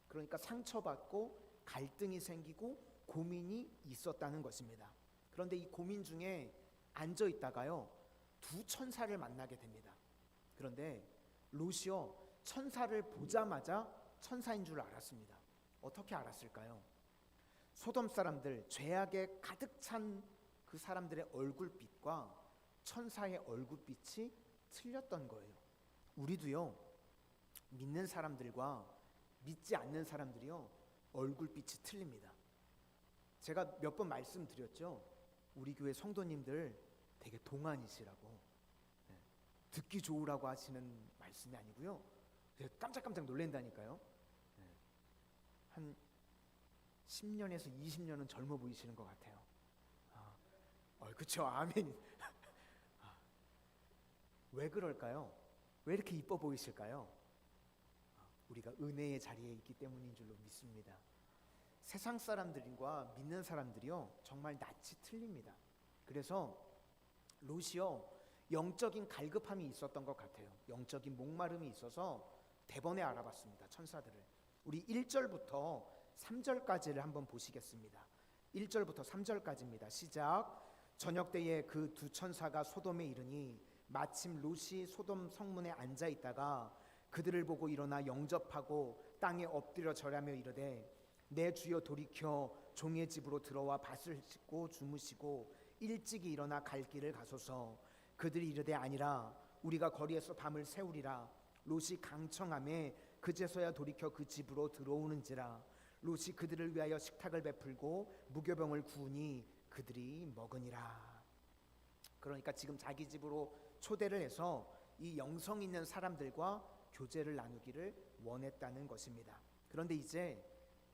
그러니까 상처받고 갈등이 생기고 고민이 있었다는 것입니다. 그런데 이 고민 중에 앉아 있다가요, 두 천사를 만나게 됩니다. 그런데 롯이요, 천사를 보자마자 천사인 줄 알았습니다. 어떻게 알았을까요? 소돔 사람들, 죄악에 가득 찬 그 사람들의 얼굴빛과 천사의 얼굴빛이 틀렸던 거예요. 우리도요, 믿는 사람들과 믿지 않는 사람들이요, 얼굴빛이 틀립니다. 제가 몇 번 말씀드렸죠. 우리 교회 성도님들 되게 동안이시라고, 듣기 좋으라고 하시는 말씀이 아니고요, 깜짝깜짝 놀란다니까요. 한 10년에서 20년은 젊어 보이시는 것 같아요. 그렇죠. 아멘. 왜 그럴까요? 왜 이렇게 이뻐 보이실까요? 우리가 은혜의 자리에 있기 때문인 줄로 믿습니다. 세상 사람들과 믿는 사람들이요, 정말 낯이 틀립니다. 그래서 롯이요, 영적인 갈급함이 있었던 것 같아요. 영적인 목마름이 있어서 대번에 알아봤습니다, 천사들을. 우리 1절부터 3절까지를 한번 보시겠습니다. 1절부터 3절까지입니다. 시작. 저녁 때에 그 두 천사가 소돔에 이르니 마침 롯이 소돔 성문에 앉아 있다가 그들을 보고 일어나 영접하고 땅에 엎드려 절하며 이르되 내 주여 돌이켜 종의 집으로 들어와 밭을 씻고 주무시고 일찍이 일어나 갈 길을 가소서. 그들이 이르되 아니라 우리가 거리에서 밤을 새우리라. 롯이 강청함에 그제서야 돌이켜 그 집으로 들어오는지라. 롯이 그들을 위하여 식탁을 베풀고 무교병을 구우니 그들이 먹으니라. 그러니까 지금 자기 집으로 초대를 해서 이 영성 있는 사람들과 교제를 나누기를 원했다는 것입니다. 그런데 이제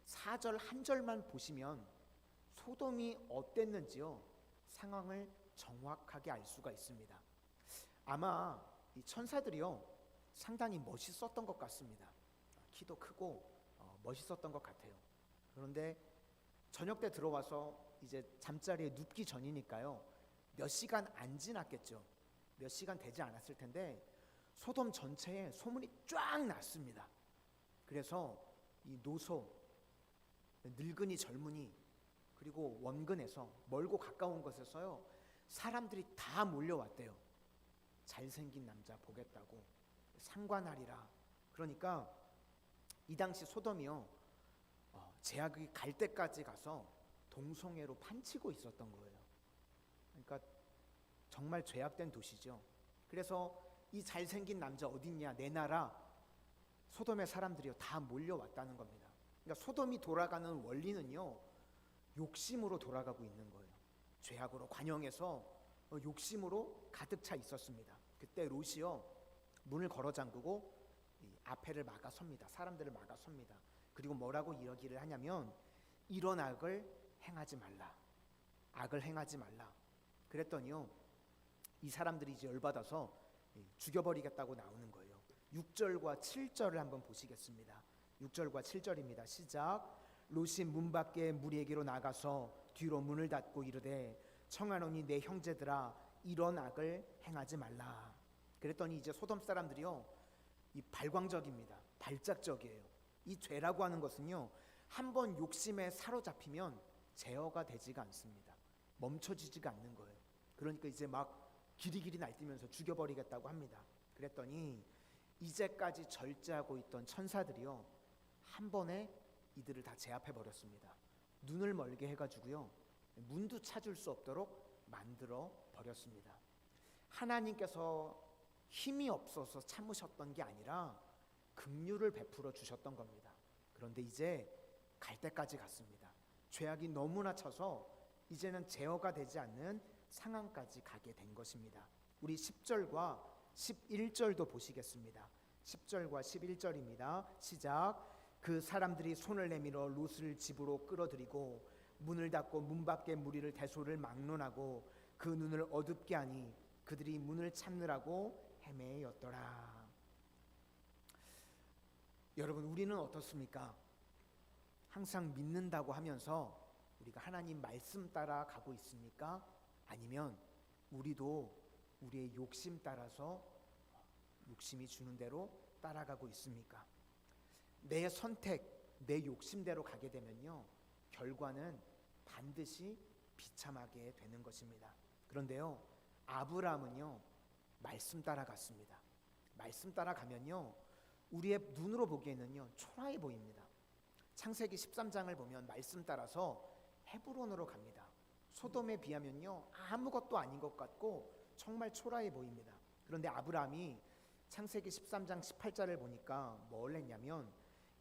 4절 한 절만 보시면 소돔이 어땠는지요, 상황을 정확하게 알 수가 있습니다. 아마 이 천사들이요, 상당히 멋있었던 것 같습니다. 키도 크고 멋있었던 것 같아요. 그런데 저녁 때 들어와서 이제 잠자리에 눕기 전이니까요, 몇 시간 안 지났겠죠. 몇 시간 되지 않았을 텐데 소돔 전체에 소문이 쫙 났습니다. 그래서 이 노소, 늙은이, 젊은이, 그리고 원근에서 멀고 가까운 곳에서요, 사람들이 다 몰려왔대요. 잘생긴 남자 보겠다고, 상관하리라. 그러니까 이 당시 소돔이요, 제약이 갈 때까지 가서 동성애로 판치고 있었던 거예요. 그러니까 정말 죄악된 도시죠. 그래서 이 잘생긴 남자 어딨냐, 내놔라. 소돔의 사람들이요, 다 몰려왔다는 겁니다. 그러니까 소돔이 돌아가는 원리는요, 욕심으로 돌아가고 있는 거예요. 죄악으로 관영해서 욕심으로 가득 차 있었습니다. 그때 롯이요, 문을 걸어 잠그고 이 앞에를 막아섭니다. 사람들을 막아섭니다. 그리고 뭐라고 이야기를 하냐면 이런 악을 행하지 말라. 악을 행하지 말라. 그랬더니요, 이 사람들이 이제 열받아서 죽여버리겠다고 나오는 거예요. 6절과 7절을 한번 보시겠습니다. 6절과 7절입니다. 시작. 롯이 문 밖에 무리에게로 나가서 뒤로 문을 닫고 이르되 청하노니 내 형제들아 이런 악을 행하지 말라. 그랬더니 이제 소돔 사람들이요, 이 발광적입니다. 발작적이에요. 이 죄라고 하는 것은요, 한번 욕심에 사로잡히면 제어가 되지가 않습니다. 멈춰지지가 않는 거예요. 그러니까 이제 막 길이길이 날뛰면서 죽여버리겠다고 합니다. 그랬더니 이제까지 절제하고 있던 천사들이요, 한 번에 이들을 다 제압해 버렸습니다. 눈을 멀게 해가지고요, 문도 찾을 수 없도록 만들어 버렸습니다. 하나님께서 힘이 없어서 참으셨던 게 아니라 긍휼을 베풀어 주셨던 겁니다. 그런데 이제 갈 때까지 갔습니다. 죄악이 너무나 쳐서 이제는 제어가 되지 않는 상황까지 가게 된 것입니다. 우리 10절과 11절도 보시겠습니다. 10절과 11절입니다. 시작. 그 사람들이 손을 내밀어 롯을 집으로 끌어들이고 문을 닫고 문 밖에 무리를 대소를 막론하고 그 눈을 어둡게 하니 그들이 문을 찾느라고 헤매였더라. 여러분, 우리는 어떻습니까? 항상 믿는다고 하면서 우리가 하나님 말씀 따라 가고 있습니까? 아니면 우리도 우리의 욕심 따라서 욕심이 주는 대로 따라가고 있습니까? 내 선택, 내 욕심대로 가게 되면요, 결과는 반드시 비참하게 되는 것입니다. 그런데요, 아브라함은요, 말씀 따라갔습니다. 말씀 따라가면요, 우리의 눈으로 보기에는요, 초라해 보입니다. 창세기 13장을 보면 말씀 따라서 헤브론으로 갑니다. 소돔에 비하면요, 아무것도 아닌 것 같고 정말 초라해 보입니다. 그런데 아브라함이 창세기 13장 18절을 보니까 뭘 했냐면,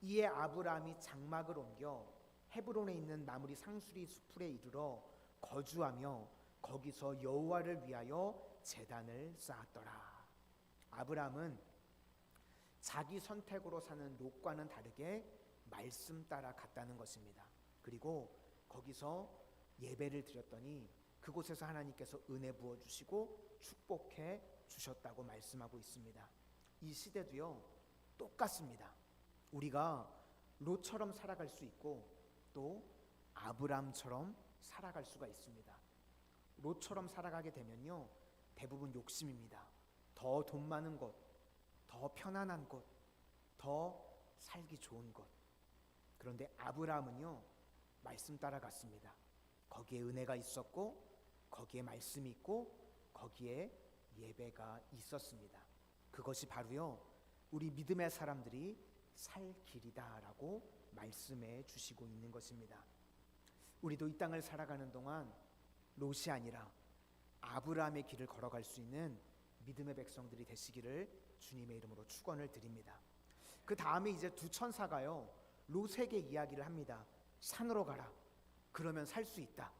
이에 아브라함이 장막을 옮겨 헤브론에 있는 마므리 상수리 수풀에 이르러 거주하며 거기서 여호와를 위하여 제단을 쌓았더라. 아브라함은 자기 선택으로 사는 롯과는 다르게 말씀 따라 갔다는 것입니다. 그리고 거기서 예배를 드렸더니 그곳에서 하나님께서 은혜 부어주시고 축복해 주셨다고 말씀하고 있습니다. 이 시대도요, 똑같습니다. 우리가 롯처럼 살아갈 수 있고 또 아브람처럼 살아갈 수가 있습니다. 롯처럼 살아가게 되면요, 대부분 욕심입니다. 더 돈 많은 곳, 더 편안한 곳, 더 살기 좋은 곳. 그런데 아브라함은요, 말씀 따라갔습니다. 거기에 은혜가 있었고 거기에 말씀이 있고 거기에 예배가 있었습니다. 그것이 바로요, 우리 믿음의 사람들이 살 길이다라고 말씀해 주시고 있는 것입니다. 우리도 이 땅을 살아가는 동안 롯이 아니라 아브라함의 길을 걸어갈 수 있는 믿음의 백성들이 되시기를 주님의 이름으로 축원을 드립니다. 그 다음에 이제 두 천사가요, 롯에게 이야기를 합니다. 산으로 가라. 그러면 살 수 있다.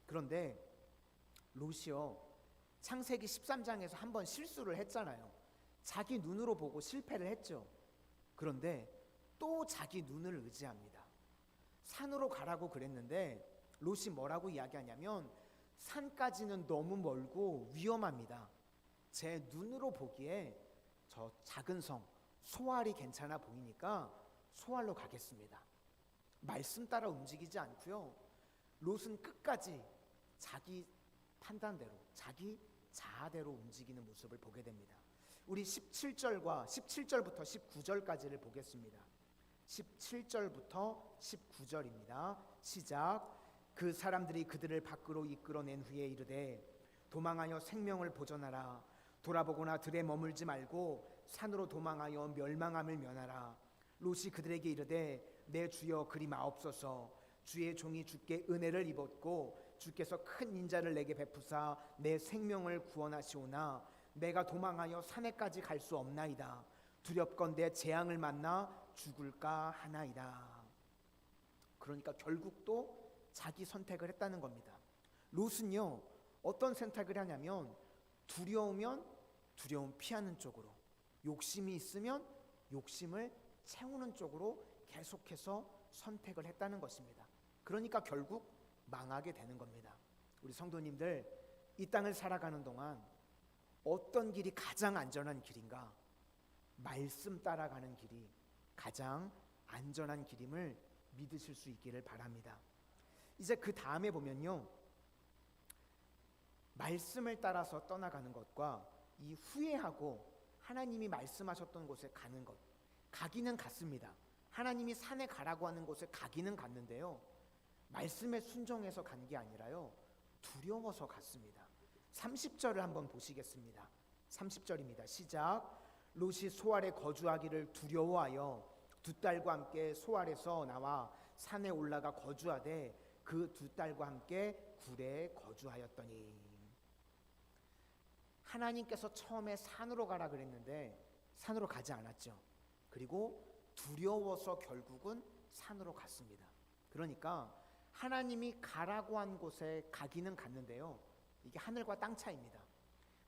그런데 롯이요, 창세기 13장에서 한번 실수를 했잖아요. 자기 눈으로 보고 실패를 했죠. 그런데 또 자기 눈을 의지합니다. 산으로 가라고 그랬는데 롯이 뭐라고 이야기하냐면, 산까지는 너무 멀고 위험합니다. 제 눈으로 보기에 저 작은 성 소알이 괜찮아 보이니까 소알로 가겠습니다. 말씀 따라 움직이지 않고요, 롯은 끝까지 자기 판단대로, 자기 자아대로 움직이는 모습을 보게 됩니다. 우리 17절부터 19절까지를 보겠습니다. 17절부터 19절입니다. 시작. 그 사람들이 그들을 밖으로 이끌어낸 후에 이르되, 도망하여 생명을 보존하라. 돌아보거나 들에 머물지 말고 산으로 도망하여 멸망함을 면하라. 롯이 그들에게 이르되, 내 주여 그리 마옵소서. 주의 종이 주께 은혜를 입었고 주께서 큰 인자를 내게 베푸사 내 생명을 구원하시오나 내가 도망하여 산에까지 갈 수 없나이다. 두렵건대 재앙을 만나 죽을까 하나이다. 그러니까 결국 또 자기 선택을 했다는 겁니다. 롯은요, 어떤 선택을 하냐면, 두려우면 두려움 피하는 쪽으로, 욕심이 있으면 욕심을 채우는 쪽으로 계속해서 선택을 했다는 것입니다. 그러니까 결국 망하게 되는 겁니다. 우리 성도님들, 이 땅을 살아가는 동안 어떤 길이 가장 안전한 길인가? 말씀 따라가는 길이 가장 안전한 길임을 믿으실 수 있기를 바랍니다. 이제 그 다음에 보면요, 말씀을 따라서 떠나가는 것과 이 후회하고 하나님이 말씀하셨던 곳에 가는 것, 가기는 갔습니다. 하나님이 산에 가라고 하는 곳에 가기는 갔는데요, 말씀에 순종해서 간 게 아니라요, 두려워서 갔습니다. 30절을 한번 보시겠습니다. 30절입니다. 시작. 롯이 소알에 거주하기를 두려워하여 두 딸과 함께 소알에서 나와 산에 올라가 거주하되 그 두 딸과 함께 굴에 거주하였더니. 하나님께서 처음에 산으로 가라 그랬는데 산으로 가지 않았죠. 그리고 두려워서 결국은 산으로 갔습니다. 그러니까 하나님이 가라고 한 곳에 가기는 갔는데요, 이게 하늘과 땅 차이입니다.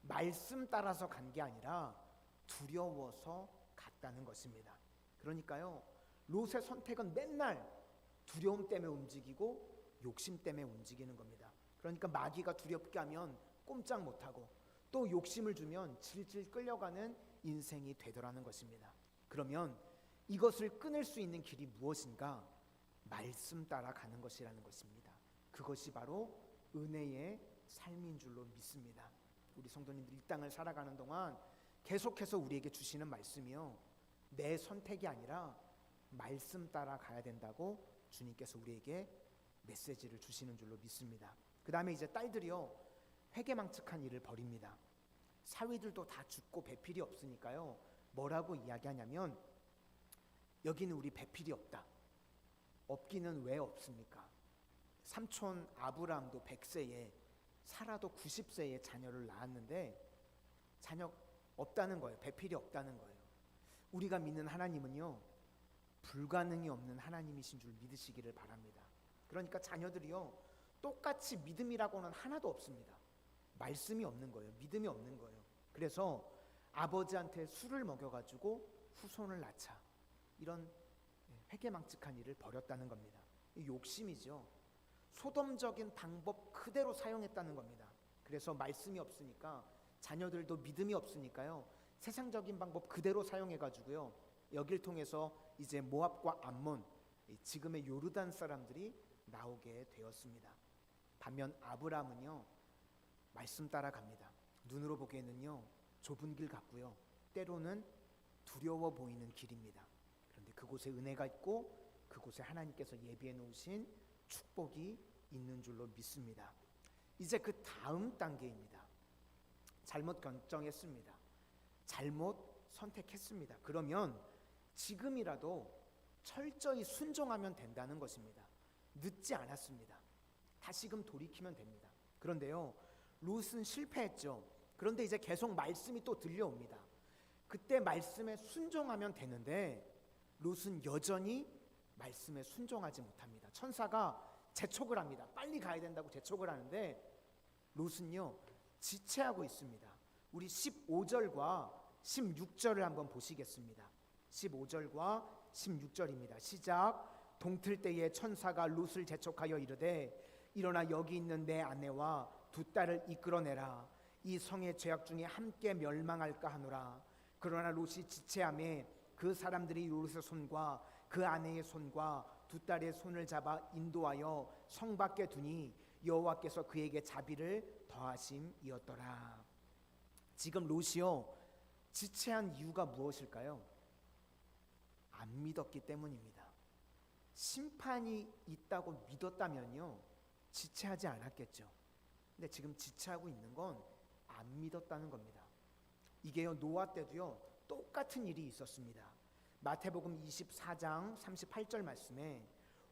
말씀 따라서 간 게 아니라 두려워서 갔다는 것입니다. 그러니까요, 롯의 선택은 맨날 두려움 때문에 움직이고 욕심 때문에 움직이는 겁니다. 그러니까 마귀가 두렵게 하면 꼼짝 못하고 또 욕심을 주면 질질 끌려가는 인생이 되더라는 것입니다. 그러면 이것을 끊을 수 있는 길이 무엇인가? 말씀 따라 가는 것이라는 것입니다. 그것이 바로 은혜의 삶인 줄로 믿습니다. 우리 성도님들 이 땅을 살아가는 동안 계속해서 우리에게 주시는 말씀이요, 내 선택이 아니라 말씀 따라 가야 된다고 주님께서 우리에게 메시지를 주시는 줄로 믿습니다. 그 다음에 이제 딸들이요, 회개망측한 일을 벌입니다. 사위들도 다 죽고 배필이 없으니까요, 뭐라고 이야기하냐면, 여기는 우리 배필이 없다. 없기는 왜 없습니까? 삼촌 아브라함도 100세에, 사라도 90세에 자녀를 낳았는데 자녀 없다는 거예요. 배필이 없다는 거예요. 우리가 믿는 하나님은요, 불가능이 없는 하나님이신 줄 믿으시기를 바랍니다. 그러니까 자녀들이요, 똑같이 믿음이라고는 하나도 없습니다. 말씀이 없는 거예요. 믿음이 없는 거예요. 그래서 아버지한테 술을 먹여가지고 후손을 낳자, 이런 회개망측한 일을 벌였다는 겁니다. 이 욕심이죠. 소돔적인 방법 그대로 사용했다는 겁니다. 그래서 말씀이 없으니까, 자녀들도 믿음이 없으니까요, 세상적인 방법 그대로 사용해가지고요, 여길 통해서 이제 모압과 암몬, 지금의 요르단 사람들이 나오게 되었습니다. 반면 아브라함은요, 말씀 따라갑니다. 눈으로 보기에는요, 좁은 길 같고요, 때로는 두려워 보이는 길입니다. 그런데 그곳에 은혜가 있고 그곳에 하나님께서 예비해 놓으신 축복이 있는 줄로 믿습니다. 이제 그 다음 단계입니다. 잘못 결정했습니다. 잘못 선택했습니다. 그러면 지금이라도 철저히 순종하면 된다는 것입니다. 늦지 않았습니다. 다시금 돌이키면 됩니다. 그런데요, 롯은 실패했죠. 그런데 이제 계속 말씀이 또 들려옵니다. 그때 말씀에 순종하면 되는데 롯은 여전히 말씀에 순종하지 못합니다. 천사가 재촉을 합니다. 빨리 가야 된다고 재촉을 하는데 롯은요, 지체하고 있습니다. 우리 15절과 16절을 한번 보시겠습니다. 15절과 16절입니다. 시작. 동틀 때에 천사가 롯을 재촉하여 이르되 일어나 여기 있는 내 아내와 두 딸을 이끌어내라. 이 성의 죄악 중에 함께 멸망할까 하노라. 그러나 롯이 지체하매 그 사람들이 롯의 손과 그 아내의 손과 두 딸의 손을 잡아 인도하여 성 밖에 두니 여호와께서 그에게 자비를 더하심이었더라. 지금 롯이요, 지체한 이유가 무엇일까요? 안 믿었기 때문입니다. 심판이 있다고 믿었다면요, 지체하지 않았겠죠. 근데 지금 지체하고 있는 건 안 믿었다는 겁니다. 이게요, 노아 때도요, 똑같은 일이 있었습니다. 마태복음 24장 38절 말씀에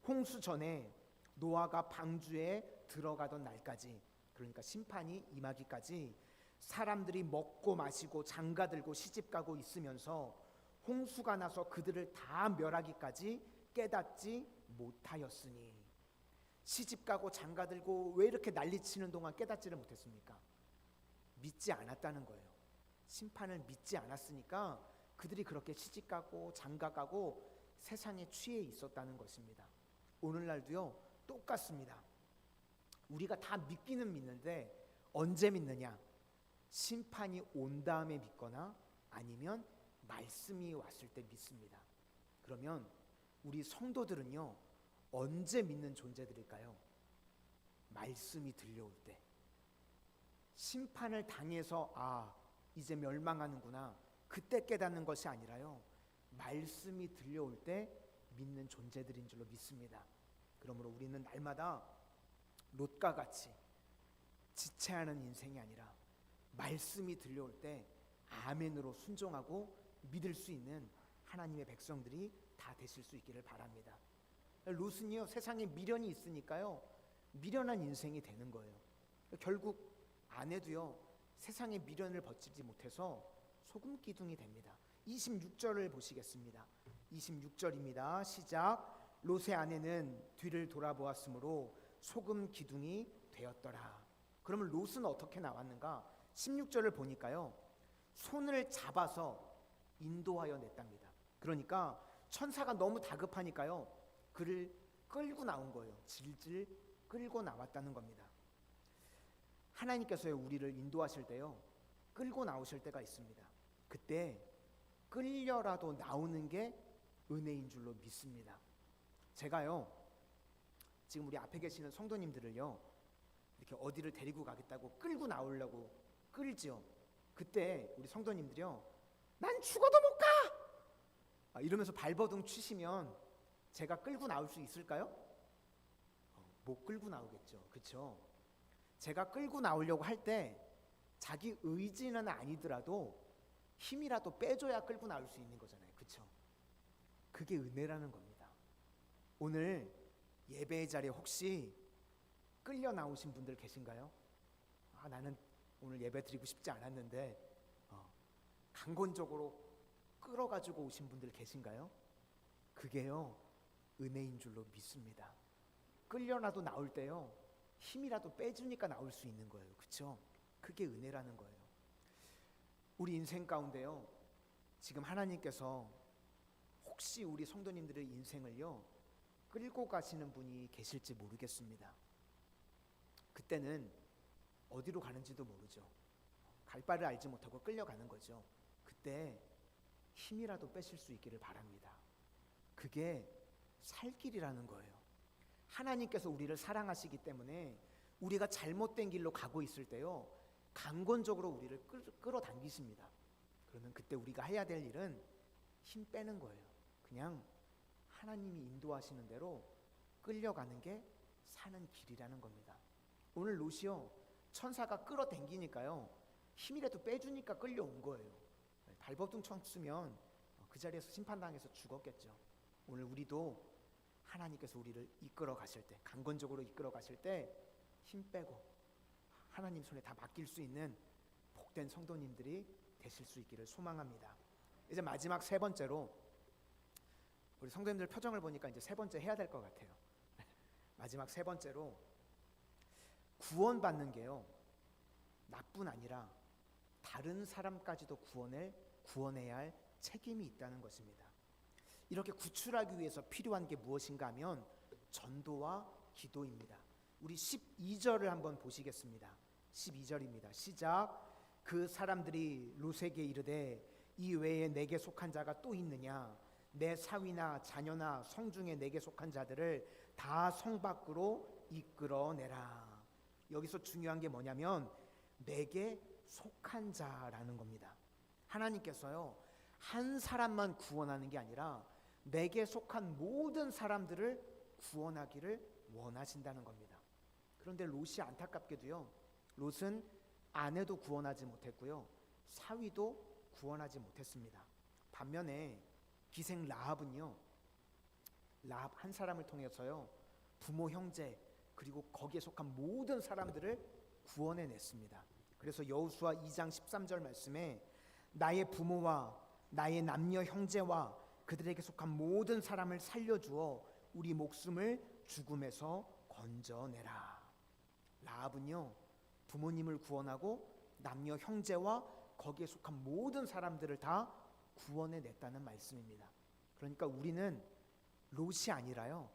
홍수 전에 노아가 방주에 들어가던 날까지, 그러니까 심판이 임하기까지 사람들이 먹고 마시고 장가들고 시집가고 있으면서 홍수가 나서 그들을 다 멸하기까지 깨닫지 못하였으니, 시집가고 장가들고 왜 이렇게 난리치는 동안 깨닫지를 못했습니까? 믿지 않았다는 거예요. 심판을 믿지 않았으니까 그들이 그렇게 시집가고 장가가고 세상에 취해 있었다는 것입니다. 오늘날도요, 똑같습니다. 우리가 다 믿기는 믿는데 언제 믿느냐? 심판이 온 다음에 믿거나 아니면 말씀이 왔을 때 믿습니다. 그러면 우리 성도들은요, 언제 믿는 존재들일까요? 말씀이 들려올 때. 심판을 당해서 이제 멸망하는구나, 그때 깨닫는 것이 아니라요, 말씀이 들려올 때 믿는 존재들인 줄로 믿습니다. 그러므로 우리는 날마다 롯과 같이 지체하는 인생이 아니라 말씀이 들려올 때 아멘으로 순종하고 믿을 수 있는 하나님의 백성들이 다 되실 수 있기를 바랍니다. 롯은요, 세상에 미련이 있으니까요, 미련한 인생이 되는 거예요. 결국 아내도요, 세상의 미련을 버티지 못해서 소금 기둥이 됩니다. 26절을 보시겠습니다. 26절입니다. 시작. 롯의 아내는 뒤를 돌아보았으므로 소금 기둥이 되었더라. 그러면 롯은 어떻게 나왔는가? 16절을 보니까요, 손을 잡아서 인도하여 냈답니다. 그러니까 천사가 너무 다급하니까요, 그를 끌고 나온 거예요. 질질 끌고 나왔다는 겁니다. 하나님께서 우리를 인도하실 때요, 끌고 나오실 때가 있습니다. 그때 끌려라도 나오는 게 은혜인 줄로 믿습니다. 제가요, 지금 우리 앞에 계시는 성도님들을요, 이렇게 어디를 데리고 가겠다고 끌고 나오려고 끌지요. 그때 우리 성도님들이요, 난 죽어도 못 가! 이러면서 발버둥 치시면 제가 끌고 나올 수 있을까요? 못 끌고 나오겠죠. 그렇죠? 제가 끌고 나오려고 할 때 자기 의지는 아니더라도 힘이라도 빼줘야 끌고 나올 수 있는 거잖아요. 그렇죠? 그게 은혜라는 겁니다. 오늘 예배의 자리에 혹시 끌려 나오신 분들 계신가요? 나는 오늘 예배 드리고 싶지 않았는데 강권적으로 끌어가지고 오신 분들 계신가요? 그게요, 은혜인 줄로 믿습니다. 끌려나도 나올 때요, 힘이라도 빼주니까 나올 수 있는 거예요. 그렇죠? 그게 은혜라는 거예요. 우리 인생 가운데요, 지금 하나님께서 혹시 우리 성도님들의 인생을요 끌고 가시는 분이 계실지 모르겠습니다. 그때는 어디로 가는지도 모르죠. 갈 바를 알지 못하고 끌려가는 거죠. 그때 힘이라도 빼실 수 있기를 바랍니다. 그게 살 길이라는 거예요. 하나님께서 우리를 사랑하시기 때문에 우리가 잘못된 길로 가고 있을 때요, 강권적으로 우리를 끌어당기십니다. 그러면 그때 우리가 해야 될 일은 힘 빼는 거예요. 그냥 하나님이 인도하시는 대로 끌려가는 게 사는 길이라는 겁니다. 오늘 롯이요, 천사가 끌어당기니까요, 힘이라도 빼주니까 끌려온 거예요. 발버둥 쳤으면 그 자리에서 심판당해서 죽었겠죠. 오늘 우리도 하나님께서 우리를 이끌어 가실 때, 강건적으로 이끌어 가실 때 힘 빼고 하나님 손에 다 맡길 수 있는 복된 성도님들이 되실 수 있기를 소망합니다. 이제 마지막 세 번째로, 우리 성도님들 표정을 보니까 이제 세 번째 해야 될 것 같아요. 마지막 세 번째로, 구원받는 게요, 나뿐 아니라 다른 사람까지도 구원해야 할 책임이 있다는 것입니다. 이렇게 구출하기 위해서 필요한 게 무엇인가 하면 전도와 기도입니다. 우리 12절을 한번 보시겠습니다. 12절입니다. 시작. 그 사람들이 롯에게 이르되 이 외에 내게 속한 자가 또 있느냐? 내 사위나 자녀나 성중에 내게 속한 자들을 다 성 밖으로 이끌어내라. 여기서 중요한 게 뭐냐면 내게 속한 자라는 겁니다. 하나님께서요, 한 사람만 구원하는 게 아니라 내게 속한 모든 사람들을 구원하기를 원하신다는 겁니다. 그런데 롯이 안타깝게도요, 롯은 아내도 구원하지 못했고요, 사위도 구원하지 못했습니다. 반면에 기생 라합은요, 라합 한 사람을 통해서요, 부모, 형제, 그리고 거기에 속한 모든 사람들을 구원해냈습니다. 그래서 여호수아 2장 13절 말씀에 나의 부모와 나의 남녀 형제와 그들에게 속한 모든 사람을 살려주어 우리 목숨을 죽음에서 건져내라. 라합은요, 부모님을 구원하고 남녀 형제와 거기에 속한 모든 사람들을 다 구원해냈다는 말씀입니다. 그러니까 우리는 롯이 아니라요,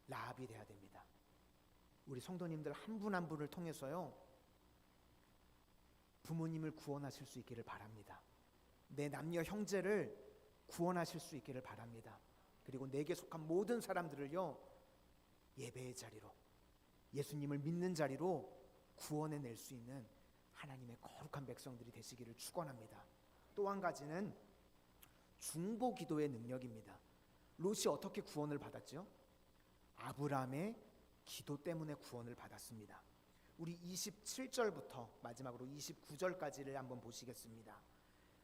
라합이 돼야 됩니다. 우리 성도님들 한 분 한 분을 통해서요, 부모님을 구원하실 수 있기를 바랍니다. 내 남녀 형제를 구원하실 수 있기를 바랍니다. 그리고 내게 속한 모든 사람들을요, 예배의 자리로, 예수님을 믿는 자리로 구원해낼 수 있는 하나님의 거룩한 백성들이 되시기를 축원합니다. 또 한 가지는 중보 기도의 능력입니다. 롯이 어떻게 구원을 받았죠? 아브라함의 기도 때문에 구원을 받았습니다. 우리 27절부터 마지막으로 29절까지를 한번 보시겠습니다.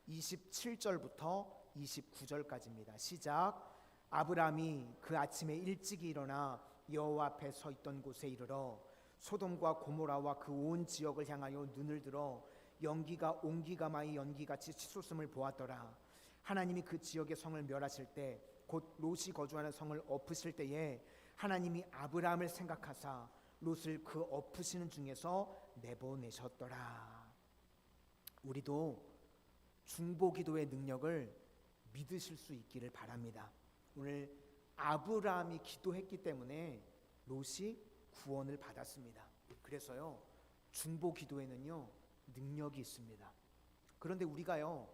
27절부터 29절까지입니다. 시작. 아브라함이 그 아침에 일찍이 일어나 여호와 앞에 서 있던 곳에 이르러 소돔과 고모라와 그 온 지역을 향하여 눈을 들어 연기가 옹기가마의 연기같이 치솟음을 보았더라. 하나님이 그 지역의 성을 멸하실 때 곧 롯이 거주하는 성을 엎으실 때에 하나님이 아브라함을 생각하사 롯을 그 엎으시는 중에서 내보내셨더라. 우리도 중보 기도의 능력을 믿으실 수 있기를 바랍니다. 오늘 아브라함이 기도했기 때문에 롯이 구원을 받았습니다. 그래서요, 중보 기도에는요 능력이 있습니다. 그런데 우리가요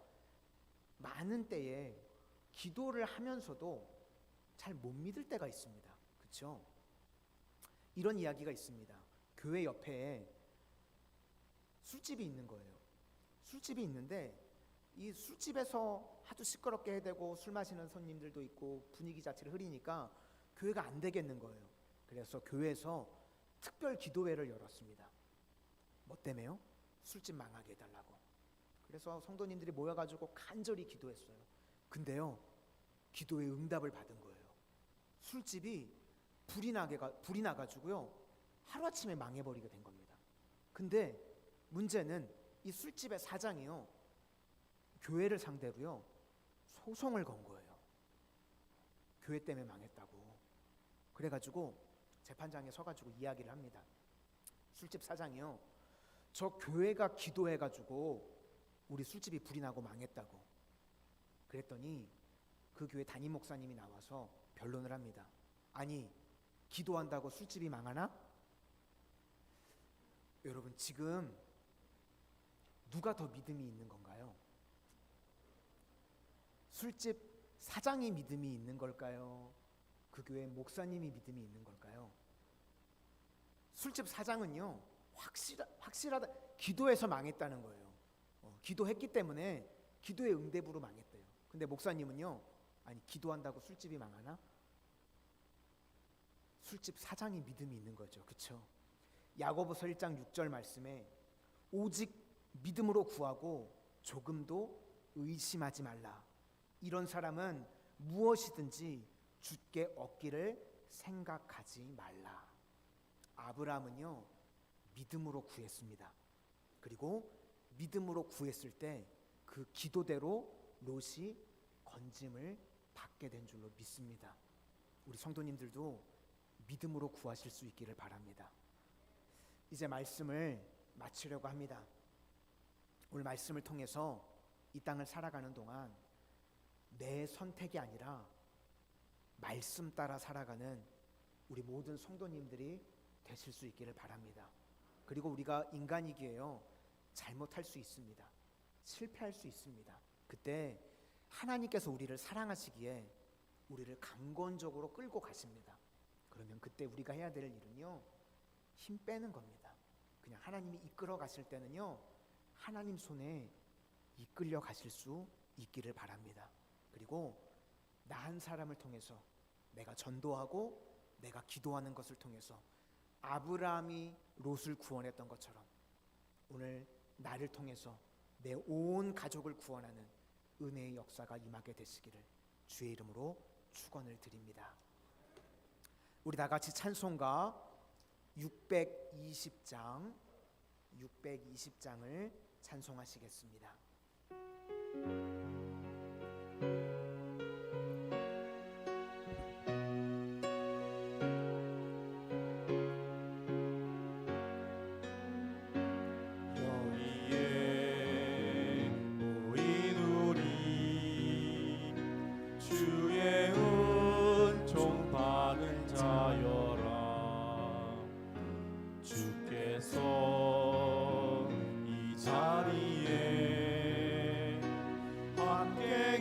많은 때에 기도를 하면서도 잘 못 믿을 때가 있습니다. 그렇죠? 이런 이야기가 있습니다. 교회 옆에 술집이 있는 거예요. 술집이 있는데 이 술집에서 하도 시끄럽게 해대고 술 마시는 손님들도 있고 분위기 자체를 흐리니까 교회가 안 되겠는 거예요. 그래서 교회에서 특별 기도회를 열었습니다. 뭐 때문에요? 술집 망하게 해달라고. 그래서 성도님들이 모여가지고 간절히 기도했어요. 근데요, 기도에 응답을 받은 거예요. 술집이 불이 나가지고요 하루아침에 망해버리게 된 겁니다. 근데 문제는 이 술집의 사장이요 교회를 상대로요 소송을 건 거예요. 교회 때문에 망했다고. 그래가지고 재판장에 서가지고 이야기를 합니다. 술집 사장이요, 저 교회가 기도해가지고 우리 술집이 불이 나고 망했다고. 그랬더니 그 교회 담임 목사님이 나와서 변론을 합니다. 아니, 기도한다고 술집이 망하나? 여러분, 지금 누가 더 믿음이 있는 건가요? 술집 사장이 믿음이 있는 걸까요? 그 교회 목사님이 믿음이 있는 걸까요? 술집 사장은요 확실하다 기도해서 망했다는 거예요. 기도했기 때문에 기도의 응답으로 망했대요. 근데 목사님은요, 아니, 기도한다고 술집이 망하나? 술집 사장이 믿음이 있는 거죠. 그렇죠? 야고보서 1장 6절 말씀에 오직 믿음으로 구하고 조금도 의심하지 말라. 이런 사람은 무엇이든지 주께 얻기를 생각하지 말라. 아브라함은요 믿음으로 구했습니다. 그리고 믿음으로 구했을 때 그 기도대로 롯이 건짐을 받게 된 줄로 믿습니다. 우리 성도님들도 믿음으로 구하실 수 있기를 바랍니다. 이제 말씀을 마치려고 합니다. 오늘 말씀을 통해서 이 땅을 살아가는 동안 내 선택이 아니라 말씀 따라 살아가는 우리 모든 성도님들이 되실 수 있기를 바랍니다. 그리고 우리가 인간이기에요 잘못할 수 있습니다. 실패할 수 있습니다. 그때 하나님께서 우리를 사랑하시기에 우리를 강건적으로 끌고 가십니다. 그러면 그때 우리가 해야 될 일은요 힘 빼는 겁니다. 그냥 하나님이 이끌어 가실 때는요 하나님 손에 이끌려 가실 수 있기를 바랍니다. 그리고 나 한 사람을 통해서 내가 전도하고 내가 기도하는 것을 통해서 아브라함이 롯을 구원했던 것처럼 오늘 나를 통해서 내 온 가족을 구원하는 은혜의 역사가 임하게 되시기를 주의 이름으로 축원을 드립니다. 우리 다 같이 찬송가 620장을 찬송하시겠습니다. 이 자리에 함께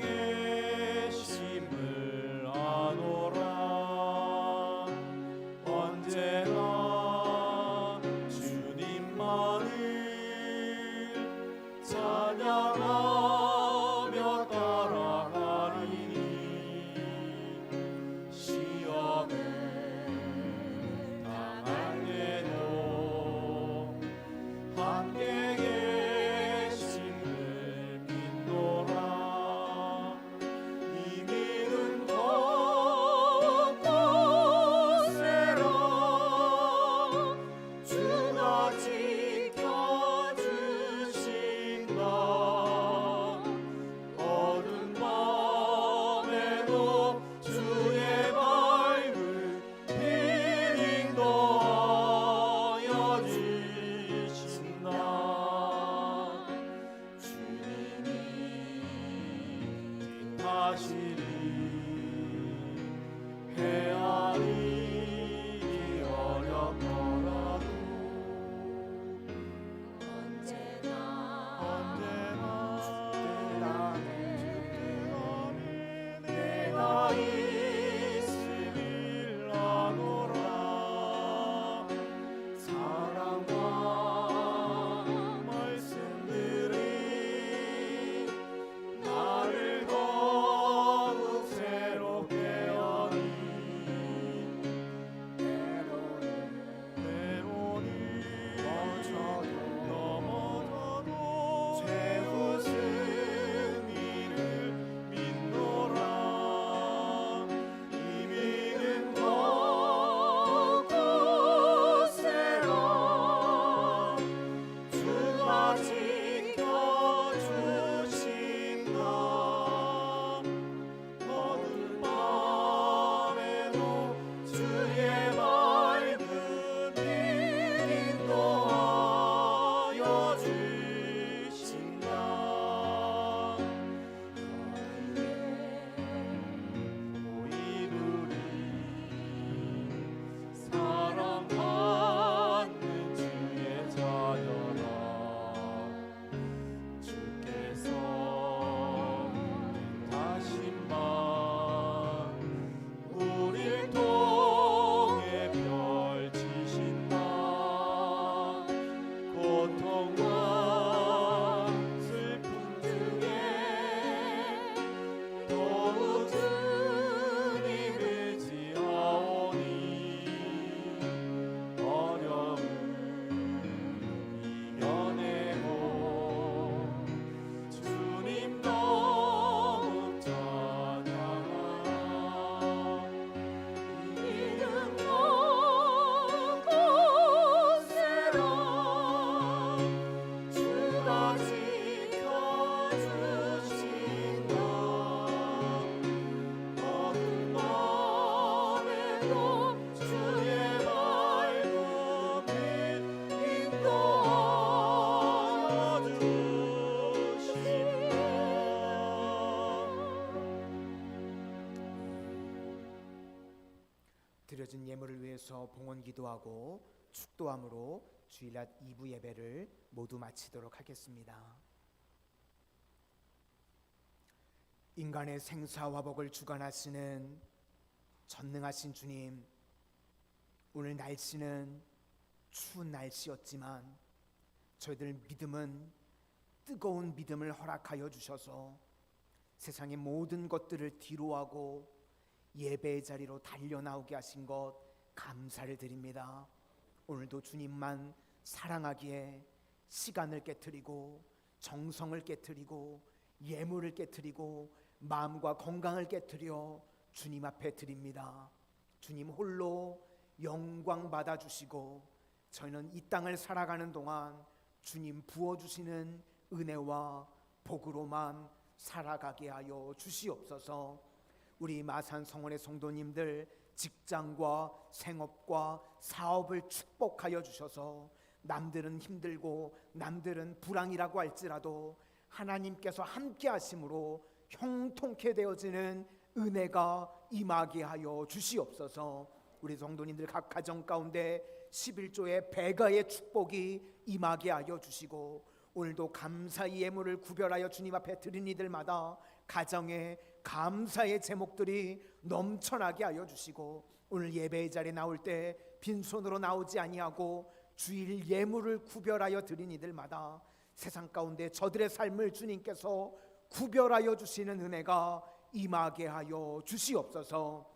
예물을 위해서 봉헌 기도하고 축도함으로 주일낮 2부 예배를 모두 마치도록 하겠습니다. 인간의 생사화복을 주관하시는 전능하신 주님, 오늘 날씨는 추운 날씨였지만 저희들 믿음은 뜨거운 믿음을 허락하여 주셔서 세상의 모든 것들을 뒤로하고 예배의 자리로 달려나오게 하신 것 감사를 드립니다. 오늘도 주님만 사랑하기에 시간을 깨트리고 정성을 깨트리고 예물을 깨트리고 마음과 건강을 깨트려 주님 앞에 드립니다. 주님 홀로 영광 받아주시고 저희는 이 땅을 살아가는 동안 주님 부어주시는 은혜와 복으로만 살아가게 하여 주시옵소서. 우리 마산 성원의 성도님들 직장과 생업과 사업을 축복하여 주셔서 남들은 힘들고 남들은 불황이라고 할지라도 하나님께서 함께 하심으로 형통케 되어지는 은혜가 임하게 하여 주시옵소서. 우리 성도님들 각 가정 가운데 11조의 배가의 축복이 임하게 하여 주시고 오늘도 감사의 예물을 구별하여 주님 앞에 드린 이들마다 가정에 감사의 제목들이 넘쳐나게 하여 주시고 오늘 예배의 자리에 나올 때 빈손으로 나오지 아니하고 주일 예물을 구별하여 드린 이들마다 세상 가운데 저들의 삶을 주님께서 구별하여 주시는 은혜가 임하게 하여 주시옵소서.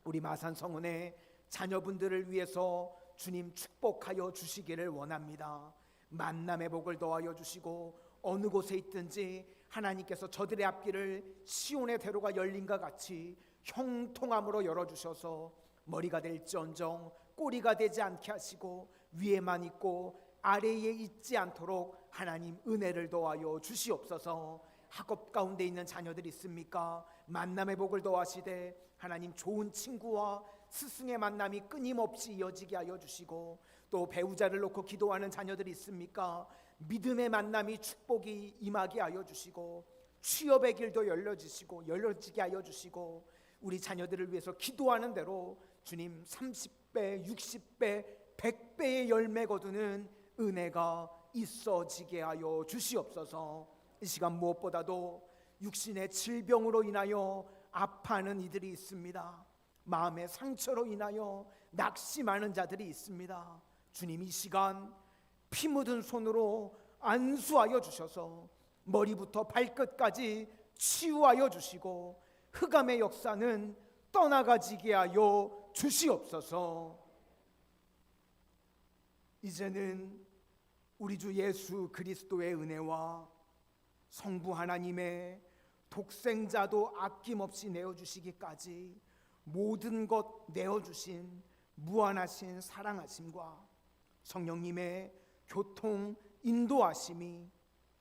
우리 마산 성원의 자녀분들을 위해서 주님 축복하여 주시기를 원합니다. 만남의 복을 더하여 주시고 어느 곳에 있든지 하나님께서 저들의 앞길을 시온의 대로가 열린 것 같이 형통함으로 열어주셔서 머리가 될지언정 꼬리가 되지 않게 하시고 위에만 있고 아래에 있지 않도록 하나님 은혜를 더하여 주시옵소서. 학업 가운데 있는 자녀들 있습니까? 만남의 복을 더하시되 하나님 좋은 친구와 스승의 만남이 끊임없이 이어지게 하여 주시고 또 배우자를 놓고 기도하는 자녀들이 있습니까? 믿음의 만남이 축복이 임하게 하여 주시고 취업의 길도 열려지게 하여 주시고 우리 자녀들을 위해서 기도하는 대로 주님 30배, 60배, 100배의 열매 거두는 은혜가 있어지게 하여 주시옵소서. 이 시간 무엇보다도 육신의 질병으로 인하여 아파하는 이들이 있습니다. 마음의 상처로 인하여 낙심하는 자들이 있습니다. 주님 이 시간 피 묻은 손으로 안수하여 주셔서 머리부터 발끝까지 치유하여 주시고 흑암의 역사는 떠나가지게 하여 주시옵소서. 이제는 우리 주 예수 그리스도의 은혜와 성부 하나님의 독생자도 아낌없이 내어주시기까지 모든 것 내어주신 무한하신 사랑하심과 성령님의 교통 인도하심이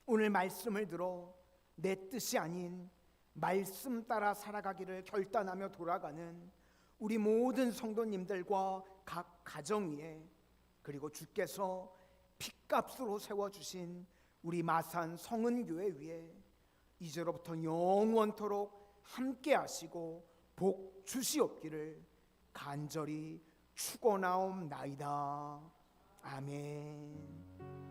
오늘 말씀을 들어 내 뜻이 아닌 말씀 따라 살아가기를 결단하며 돌아가는 우리 모든 성도님들과 각 가정 위에 그리고 주께서 핏값으로 세워주신 우리 마산 성은교회 위에 이제로부터 영원토록 함께 하시고 복 주시옵기를 간절히 축원하옵나이다. 아멘.